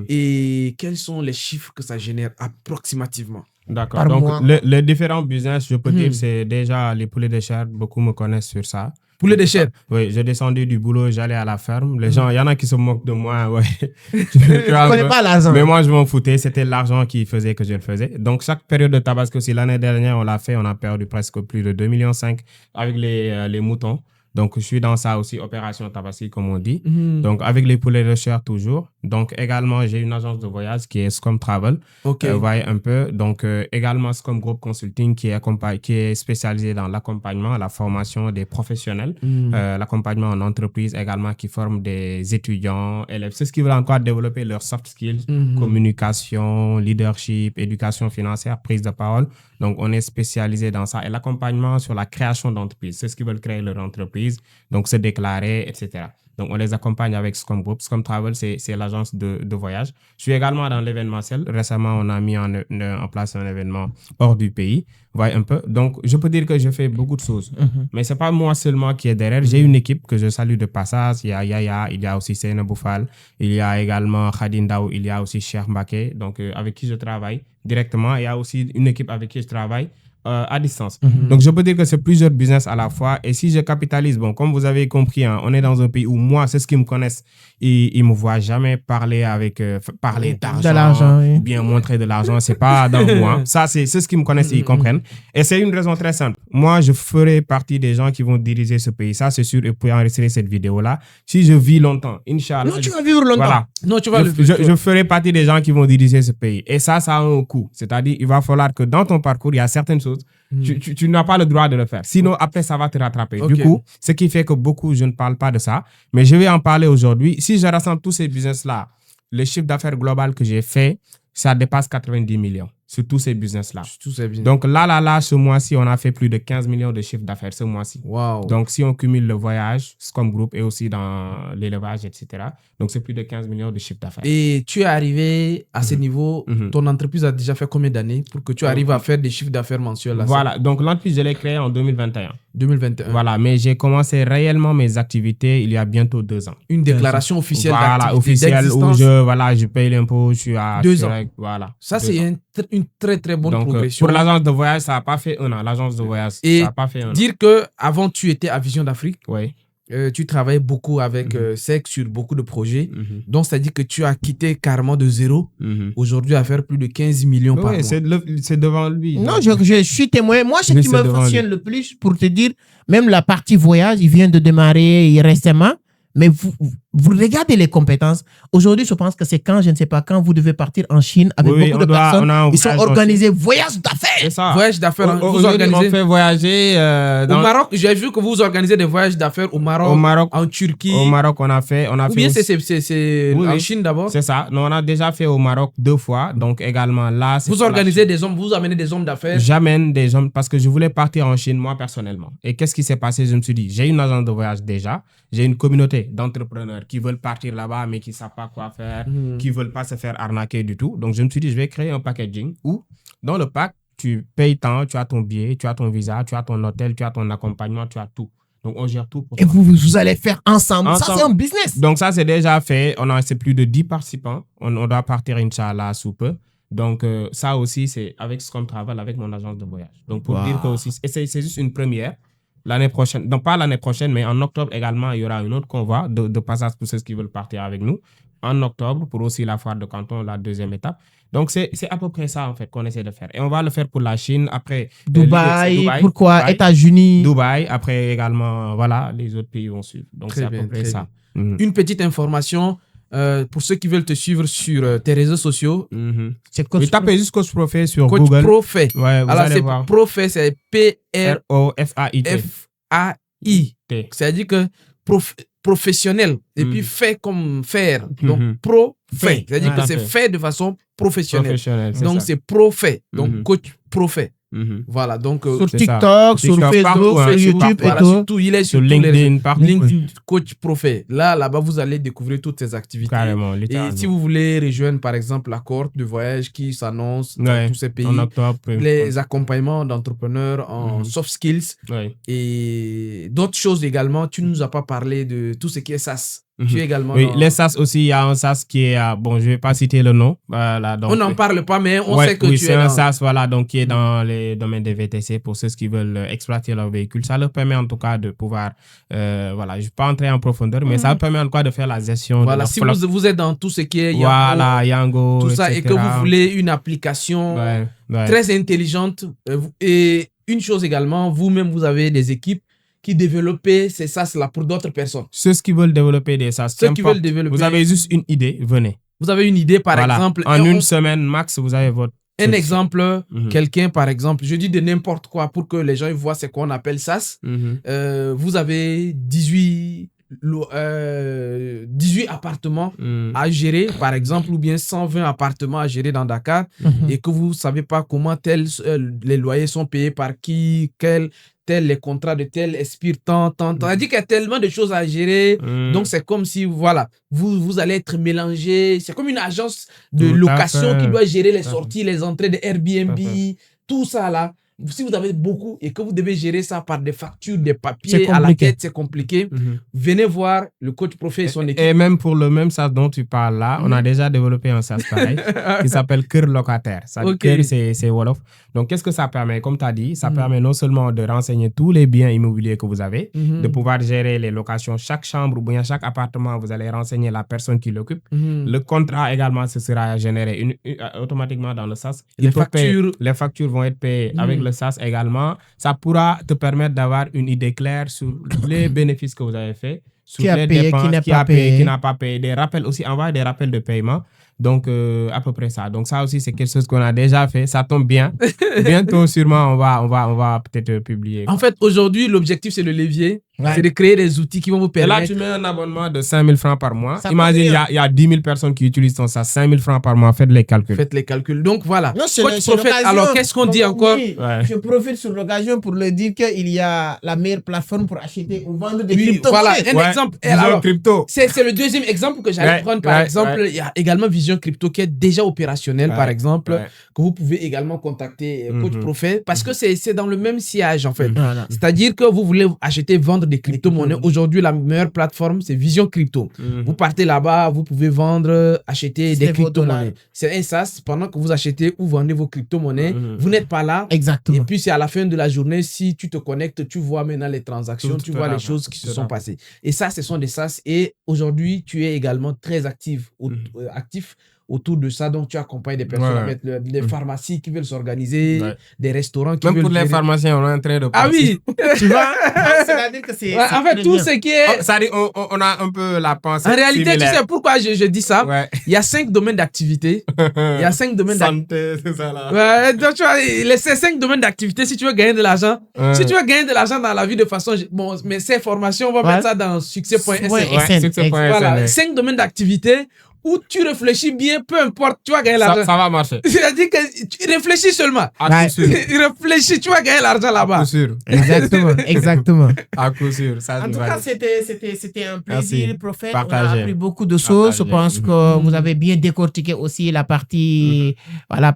et quels sont les chiffres que ça génère approximativement? D'accord. Donc, les différents business, je peux dire, c'est déjà les poulets de chair. Beaucoup me connaissent sur ça. Poulet de chair? Oui, j'ai descendu du boulot, j'allais à la ferme. Les gens, il y en a qui se moquent de moi. Ouais. Je ne connais pas l'argent. Mais moi, je m'en foutais. C'était l'argent qui faisait que je le faisais. Donc, chaque période de Tabaski aussi, l'année dernière, on l'a fait. On a perdu presque plus de 2,5 millions avec les moutons. Donc, je suis dans ça aussi, opération Tabaski, comme on dit. Donc, avec les poulets de chair toujours. Donc, également, j'ai une agence de voyage qui est Scum Travel. Vous voyez un peu. Donc, également, Scum Group Consulting qui est spécialisé dans l'accompagnement, la formation des professionnels, l'accompagnement en entreprise également qui forme des étudiants, élèves. C'est ce qui veulent encore développer leurs soft skills, communication, leadership, éducation financière, prise de parole. Donc, on est spécialisé dans ça. Et l'accompagnement sur la création d'entreprise. C'est ce qu'ils veulent créer leur entreprise. Donc, se déclarer, etc. Donc, on les accompagne avec Scrum Group. Scrum Travel, c'est l'agence de voyage. Je suis également dans l'événementiel. Récemment, on a mis en place un événement hors du pays. Voyez un peu. Donc, je peux dire que je fais beaucoup de choses. Mais ce n'est pas moi seulement qui est derrière. J'ai une équipe que je salue de passage. Il y a Yaya, il y a aussi Seyna Boufal, il y a également Khadin Daou, il y a aussi Cheikh Mbake, donc avec qui je travaille directement. Il y a aussi une équipe avec qui je travaille à distance. Donc, je peux dire que c'est plusieurs business à la fois. Et si je capitalise, bon, comme vous avez compris, hein, on est dans un pays où moi, c'est ce qu'ils me connaissent. Ils ne me voient jamais parler d'argent, oui. bien montrer de l'argent. C'est pas dans moi. Ça, c'est ce qu'ils me connaissent et ils comprennent. Et c'est une raison très simple. Moi, je ferai partie des gens qui vont diriger ce pays. Ça, c'est sûr. Et pour enregistrer cette vidéo-là, si je vis longtemps, Inch'Allah. Non, tu vas vivre longtemps. Voilà. Non, tu vas je ferai partie des gens qui vont diriger ce pays. Et ça a un coût. C'est-à-dire, il va falloir que dans ton parcours, il y a certaines choses. Tu n'as pas le droit de le faire. Sinon, après, ça va te rattraper. Okay. Du coup, ce qui fait que beaucoup, je ne parle pas de ça. Mais je vais en parler aujourd'hui. Si je rassemble tous ces business-là, le chiffre d'affaires global que j'ai fait, ça dépasse 90 millions sur tous ces business-là. Donc là, ce mois-ci, on a fait plus de 15 millions de chiffre d'affaires ce mois-ci. Wow. Donc, si on cumule le voyage, Scrum Group et aussi dans l'élevage, etc., donc c'est plus de 15 millions de chiffre d'affaires. Et tu es arrivé à ce niveau, ton entreprise a déjà fait combien d'années pour que tu arrives à faire des chiffres d'affaires mensuels là? Voilà, donc l'entreprise, je l'ai créée en 2021. 2021. Voilà, mais j'ai commencé réellement mes activités il y a bientôt 2 ans. Une déclaration officielle d'activité. Officielle où je paye l'impôt, je suis à 2 ans. Voilà. Ça, c'est une très très bonne progression. Pour l'agence de voyage, ça n'a pas fait 1 an. L'agence de voyage, ça n'a pas fait 1 an. Dire qu'avant, tu étais à Vision d'Afrique. Oui. Tu travaillais beaucoup avec SEC sur beaucoup de projets. Donc, c'est-à-dire que tu as quitté carrément de zéro. Aujourd'hui, à faire plus de 15 millions par mois. C'est devant lui. Non, je suis témoin. Moi, ce qui me fascine le plus, pour te dire, même la partie voyage, il vient de démarrer récemment. Mais vous regardez les compétences. Aujourd'hui, je pense que c'est je ne sais pas quand, vous devez partir en Chine avec beaucoup de personnes. Ils sont organisés voyage d'affaires. C'est ça. Voyage d'affaires. Vous organisez. On fait voyager. Au Maroc, j'ai vu que vous organisez des voyages d'affaires au Maroc, en Turquie. Au Maroc, on a fait. Ou bien c'est en Chine d'abord. C'est ça. Nous, on a déjà fait au Maroc 2 fois. Donc également là. Vous organisez des hommes, vous amenez des hommes d'affaires. J'amène des hommes parce que je voulais partir en Chine, moi personnellement. Et qu'est-ce qui s'est passé? Je me suis dit, j'ai une agence de voyage déjà. J'ai une communauté d'entrepreneurs qui veulent partir là-bas, mais qui ne savent pas quoi faire, qui ne veulent pas se faire arnaquer du tout. Donc, je me suis dit, je vais créer un packaging où, dans le pack, tu payes tant, tu as ton billet, tu as ton visa, tu as ton hôtel, tu as ton accompagnement, tu as tout. Donc, on gère tout pour toi. Et vous allez faire ensemble. Ça, c'est un business. Donc, ça, c'est déjà fait. C'est plus de 10 participants. On doit partir, Inch'Allah, sous peu. Donc, ça aussi, c'est avec Scrum Travel, avec mon agence de voyage. Donc, pour dire que aussi, c'est juste une première. L'année prochaine, donc pas l'année prochaine, mais en octobre également, il y aura une autre convoi de passage pour ceux qui veulent partir avec nous. En octobre, pour aussi la foire de Canton, la 2e étape. Donc, c'est à peu près ça, en fait, qu'on essaie de faire. Et on va le faire pour la Chine, après... Dubaï, pourquoi États-Unis. Dubaï, après également, voilà, les autres pays vont suivre. Donc, c'est à peu près ça. Une petite information... pour ceux qui veulent te suivre sur tes réseaux sociaux, c'est Coach. Tapez juste Coach Profet sur Google. Coach Profet. Ouais, vous allez voir. Profet, c'est P-R-O-F-A-I-T. F-A-I. C'est-à-dire que professionnel. Et puis fait comme faire. Donc profet. C'est-à-dire que c'est fait de façon professionnelle. Donc c'est Profet. Donc Coach Profet. Voilà, donc sur TikTok, sur Facebook, sur YouTube et tout. Il est sur LinkedIn, LinkedIn, Coach Profet. Là-bas, vous allez découvrir toutes ces activités. Carrément, et si vous voulez rejoindre, par exemple, la cohorte de voyage qui s'annonce dans tous ces pays, les accompagnements d'entrepreneurs en soft skills et d'autres choses également. Tu ne nous as pas parlé de tout ce qui est SaaS. Tu es également les SaaS aussi, il y a un SaaS qui est, bon, je ne vais pas citer le nom. Voilà, donc, on n'en parle pas, mais on sait que tu es c'est un SaaS, voilà, donc, qui est dans les domaines des VTC pour ceux qui veulent exploiter leur véhicule. Ça leur permet en tout cas de pouvoir, voilà, je ne vais pas entrer en profondeur, mais ça leur permet en tout cas de faire la gestion. Voilà, si vous êtes dans tout ce qui est Yango, tout ça, etc. Et que vous voulez une application très intelligente, et une chose également, vous-même, vous avez des équipes qui développent ces SaaS-là pour d'autres personnes. Ceux qui veulent développer des SaaS, vous avez juste une idée, venez. Vous avez une idée, par exemple. En une semaine max, vous avez votre... Un exemple, quelqu'un, par exemple, je dis de n'importe quoi pour que les gens voient ce qu'on appelle SaaS. Vous avez 18 appartements à gérer, par exemple, ou bien 120 appartements à gérer dans Dakar, et que vous ne savez pas comment les loyers sont payés par qui, tel, les contrats de tel expirent tant. C'est-à-dire qu'il y a tellement de choses à gérer. Donc, c'est comme si, voilà, vous allez être mélangé. C'est comme une agence de location qui doit gérer les sorties, les entrées de Airbnb, tout ça là. Si vous avez beaucoup et que vous devez gérer ça par des factures, des papiers à la tête, c'est compliqué. Venez voir le coach Prophet et son équipe. Et même pour le même SaaS dont tu parles là, on a déjà développé un SaaS pareil qui s'appelle Cœur Locataire. Cœur, c'est Wolof. Donc, qu'est-ce que ça permet? Comme tu as dit, ça permet non seulement de renseigner tous les biens immobiliers que vous avez, de pouvoir gérer les locations, chaque chambre ou bien chaque appartement, vous allez renseigner la personne qui l'occupe. Le contrat également, ce sera généré automatiquement dans le SaaS. Les factures vont être payées avec le SaaS également. Ça pourra te permettre d'avoir une idée claire sur les bénéfices que vous avez faits, sur les dépenses, qui n'a pas payé, des rappels aussi, envoyer des rappels de paiement. Donc, à peu près ça. Donc, ça aussi, c'est quelque chose qu'on a déjà fait. Ça tombe bien. Bientôt, sûrement, on va peut-être publier. En fait, aujourd'hui, l'objectif, c'est le levier. C'est de créer des outils qui vont vous permettre. Et là, tu mets un abonnement de 5 000 francs par mois. Imagine, il y a 10 000 personnes qui utilisent ton SaaS. 5 000 francs par mois. Faites les calculs. Donc, voilà. Non, alors, qu'est-ce qu'on dit encore? Je profite sur l'occasion pour le dire qu'il y a la meilleure plateforme pour acheter ou vendre des cryptos. Voilà, un exemple. Alors, crypto. C'est le deuxième exemple que j'allais prendre. Par exemple, il y a également Vision Crypto qui est déjà opérationnel, par exemple, que vous pouvez également contacter Coach Prophet parce que c'est dans le même sillage, en fait. C'est-à-dire que vous voulez acheter, vendre des crypto-monnaies. Aujourd'hui, la meilleure plateforme, c'est Vision Crypto. Vous partez là-bas, vous pouvez vendre, acheter des crypto-monnaies. C'est un SaaS. Pendant que vous achetez ou vendez vos crypto-monnaies, vous n'êtes pas là. Exactement. Et puis, c'est à la fin de la journée, si tu te connectes, tu vois maintenant les transactions, tu vois les choses qui se sont passées. Et ça, ce sont des SaaS. Et aujourd'hui, tu es également très actif autour de ça. Donc, tu accompagnes des personnes avec des pharmacies qui veulent s'organiser, des restaurants qui veulent... Même pour les pharmaciens, on est en train de penser. Ah oui. Tu vois? C'est-à-dire que c'est... En fait, tout ce qui est... C'est-à-dire, on a un peu la pensée En réalité, similaire. tu sais pourquoi je dis ça? Il y a 5 domaines d'activité. Il y a 5 domaines d'activité. Santé, c'est ça là. Donc, tu vois, ces 5 domaines d'activité, si tu veux gagner de l'argent, si tu veux gagner de l'argent dans la vie de façon... Bon, mais ces formations, on va mettre ça dans succès.sn. Voilà, 5 domaines d'activité où tu réfléchis bien, peu importe, tu vas gagner l'argent. Ça va marcher. C'est-à-dire que tu réfléchis seulement. À coup sûr. Réfléchis, tu vas gagner l'argent là-bas. À coup sûr. Exactement. À coup sûr. Ça, en tout cas, c'était un plaisir, Prophète. On a appris beaucoup de choses. Je pense que vous avez bien décortiqué aussi la partie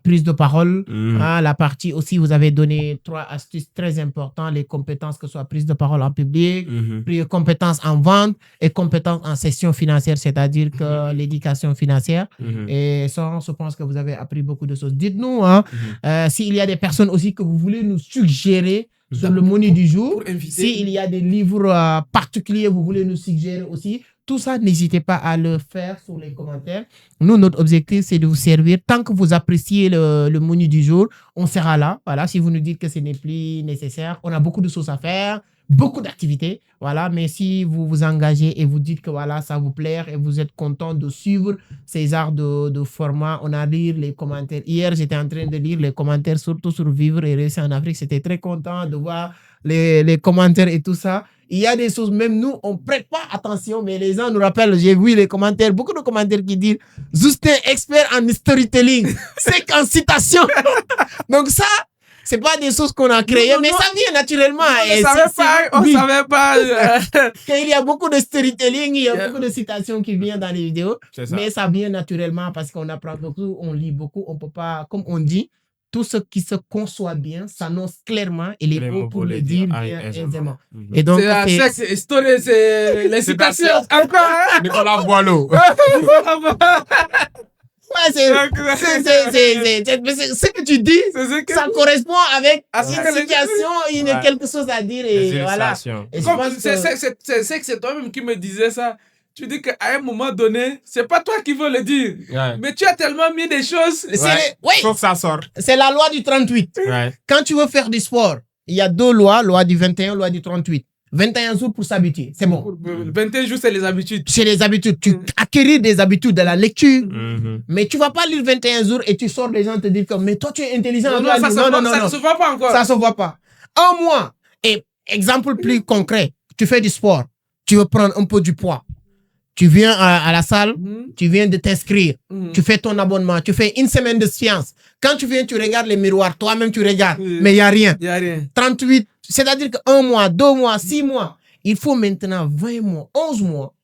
prise de parole. La partie aussi, vous avez donné 3 astuces très importantes, les compétences, que ce soit prise de parole en public, compétences en vente et compétences en gestion financière, c'est-à-dire que l'éducation financière. Et ça, je pense que vous avez appris beaucoup de choses. Dites-nous s'il y a des personnes aussi que vous voulez nous suggérer dans le menu du jour. S'il y a des livres particuliers vous voulez nous suggérer aussi. Tout ça, n'hésitez pas à le faire sur les commentaires. Nous, notre objectif, c'est de vous servir. Tant que vous appréciez le menu du jour, on sera là. Voilà, si vous nous dites que ce n'est plus nécessaire, on a beaucoup de choses à faire, beaucoup d'activités. Voilà, mais si vous vous engagez et vous dites que voilà, ça vous plaît et vous êtes content de suivre ces arts de format, on a lu les commentaires. Hier, j'étais en train de lire les commentaires, surtout sur Vivre et Réussir en Afrique. J'étais très content de voir les commentaires et tout ça. Il y a des choses, même nous, on ne prête pas attention, mais les gens nous rappellent, j'ai vu les commentaires, beaucoup de commentaires qui disent « Justin, expert en storytelling, c'est qu'en citation ». Donc ça, c'est pas des choses qu'on a créées, mais ça vient naturellement. On ne savait pas. Qu'il y a beaucoup de storytelling, il y a beaucoup de citations qui viennent dans les vidéos, mais ça vient naturellement parce qu'on apprend beaucoup, on lit beaucoup, on peut pas, comme on dit, tout ce qui se conçoit bien s'annonce clairement et les mots pour le dire bien aisément. Et donc, c'est les citations. Encore, Nicolas Boileau. Ce que tu dis, ça correspond avec une situation, quelque chose à dire et voilà. C'est que c'est toi-même qui me disais ça. Tu dis qu'à un moment donné, c'est pas toi qui veux le dire. Mais tu as tellement mis des choses. Faut que ça sorte. C'est la loi du 38. Quand tu veux faire du sport, il y a 2 lois, loi du 21, loi du 38. 21 jours pour s'habituer, c'est bon. 21 jours, c'est les habitudes. C'est les habitudes. Tu acquérir des habitudes de la lecture. Mais tu vas pas lire 21 jours et tu sors, les gens te disent comme, mais toi, tu es intelligent. Non, ça ne se voit pas encore. Ça se voit pas. Un mois. Et exemple plus concret, tu fais du sport. Tu veux prendre un peu du poids. Tu viens à la salle, tu viens de t'inscrire, tu fais ton abonnement, tu fais une semaine de séance. Quand tu viens, tu regardes les miroirs, toi-même tu regardes, mais il n'y a rien. 38 C'est-à-dire qu'un mois, 2 mois, 6 mois, il faut maintenant 20 mois, 11 mois,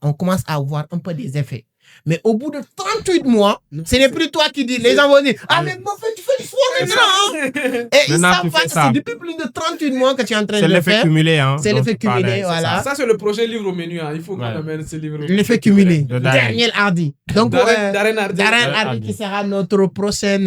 on commence à avoir un peu des effets. Mais au bout de 38 mois, ce n'est plus toi qui dis. Les gens vont dire, ah mais mon frère, tu fais du sport maintenant. Et ils savent pas que c'est depuis plus de 38 mois que tu es en train de le faire. C'est l'effet cumulé. Hein, c'est l'effet cumulé, voilà. Ça, c'est le prochain livre au menu. Hein. Il faut qu'on amène ce livre au menu. L'effet cumulé. Daniel Hardy. Donc, Darren Hardy qui sera notre prochain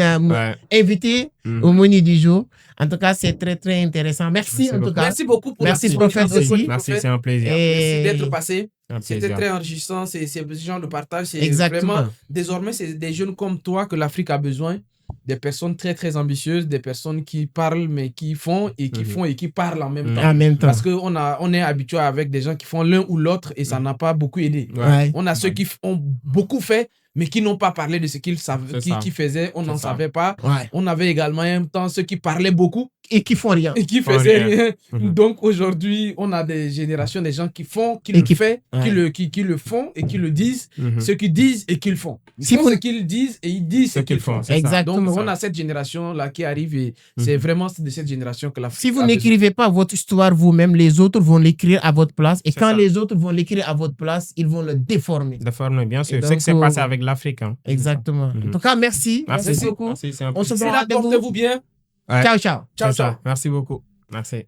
invité au menu du jour. En tout cas, c'est très, très intéressant. Merci en tout cas. Merci beaucoup pour merci, prophète aussi. Merci, c'est un plaisir. Merci d'être passé. C'était très enrichissant. C'est ce genre de partage. C'est vraiment, désormais, c'est des jeunes comme toi que l'Afrique a besoin. Des personnes très, très ambitieuses, des personnes qui parlent, mais qui font et qui font et qui parlent en même temps. En même temps. Parce qu'on est habitué avec des gens qui font l'un ou l'autre et ça n'a pas beaucoup aidé. On a ceux qui ont beaucoup fait, mais qui n'ont pas parlé de ce qu'ils savaient, qui faisaient, on n'en savait pas. On avait également en même temps ceux qui parlaient beaucoup. Et qui font rien. Et qui faisaient rien. Donc aujourd'hui, on a des générations, des gens qui font, qui le font, qui le font et qui le disent, ceux qui disent et qui le font. Ils font ce qu'ils disent et ils disent ce qu'ils font. Exactement. Donc on a cette génération-là qui arrive et c'est vraiment de cette génération que l'Afrique. Si vous n'écrivez pas votre histoire vous-même, les autres vont l'écrire à votre place. Et quand les autres vont l'écrire à votre place, ils vont le déformer. Déformer, bien sûr. C'est ce qui s'est passé avec l'Afrique. Hein. Exactement. En tout cas, merci. Merci beaucoup. On se voit. Portez-vous bien. Ciao, ciao. Ciao, ciao. Merci beaucoup. Merci.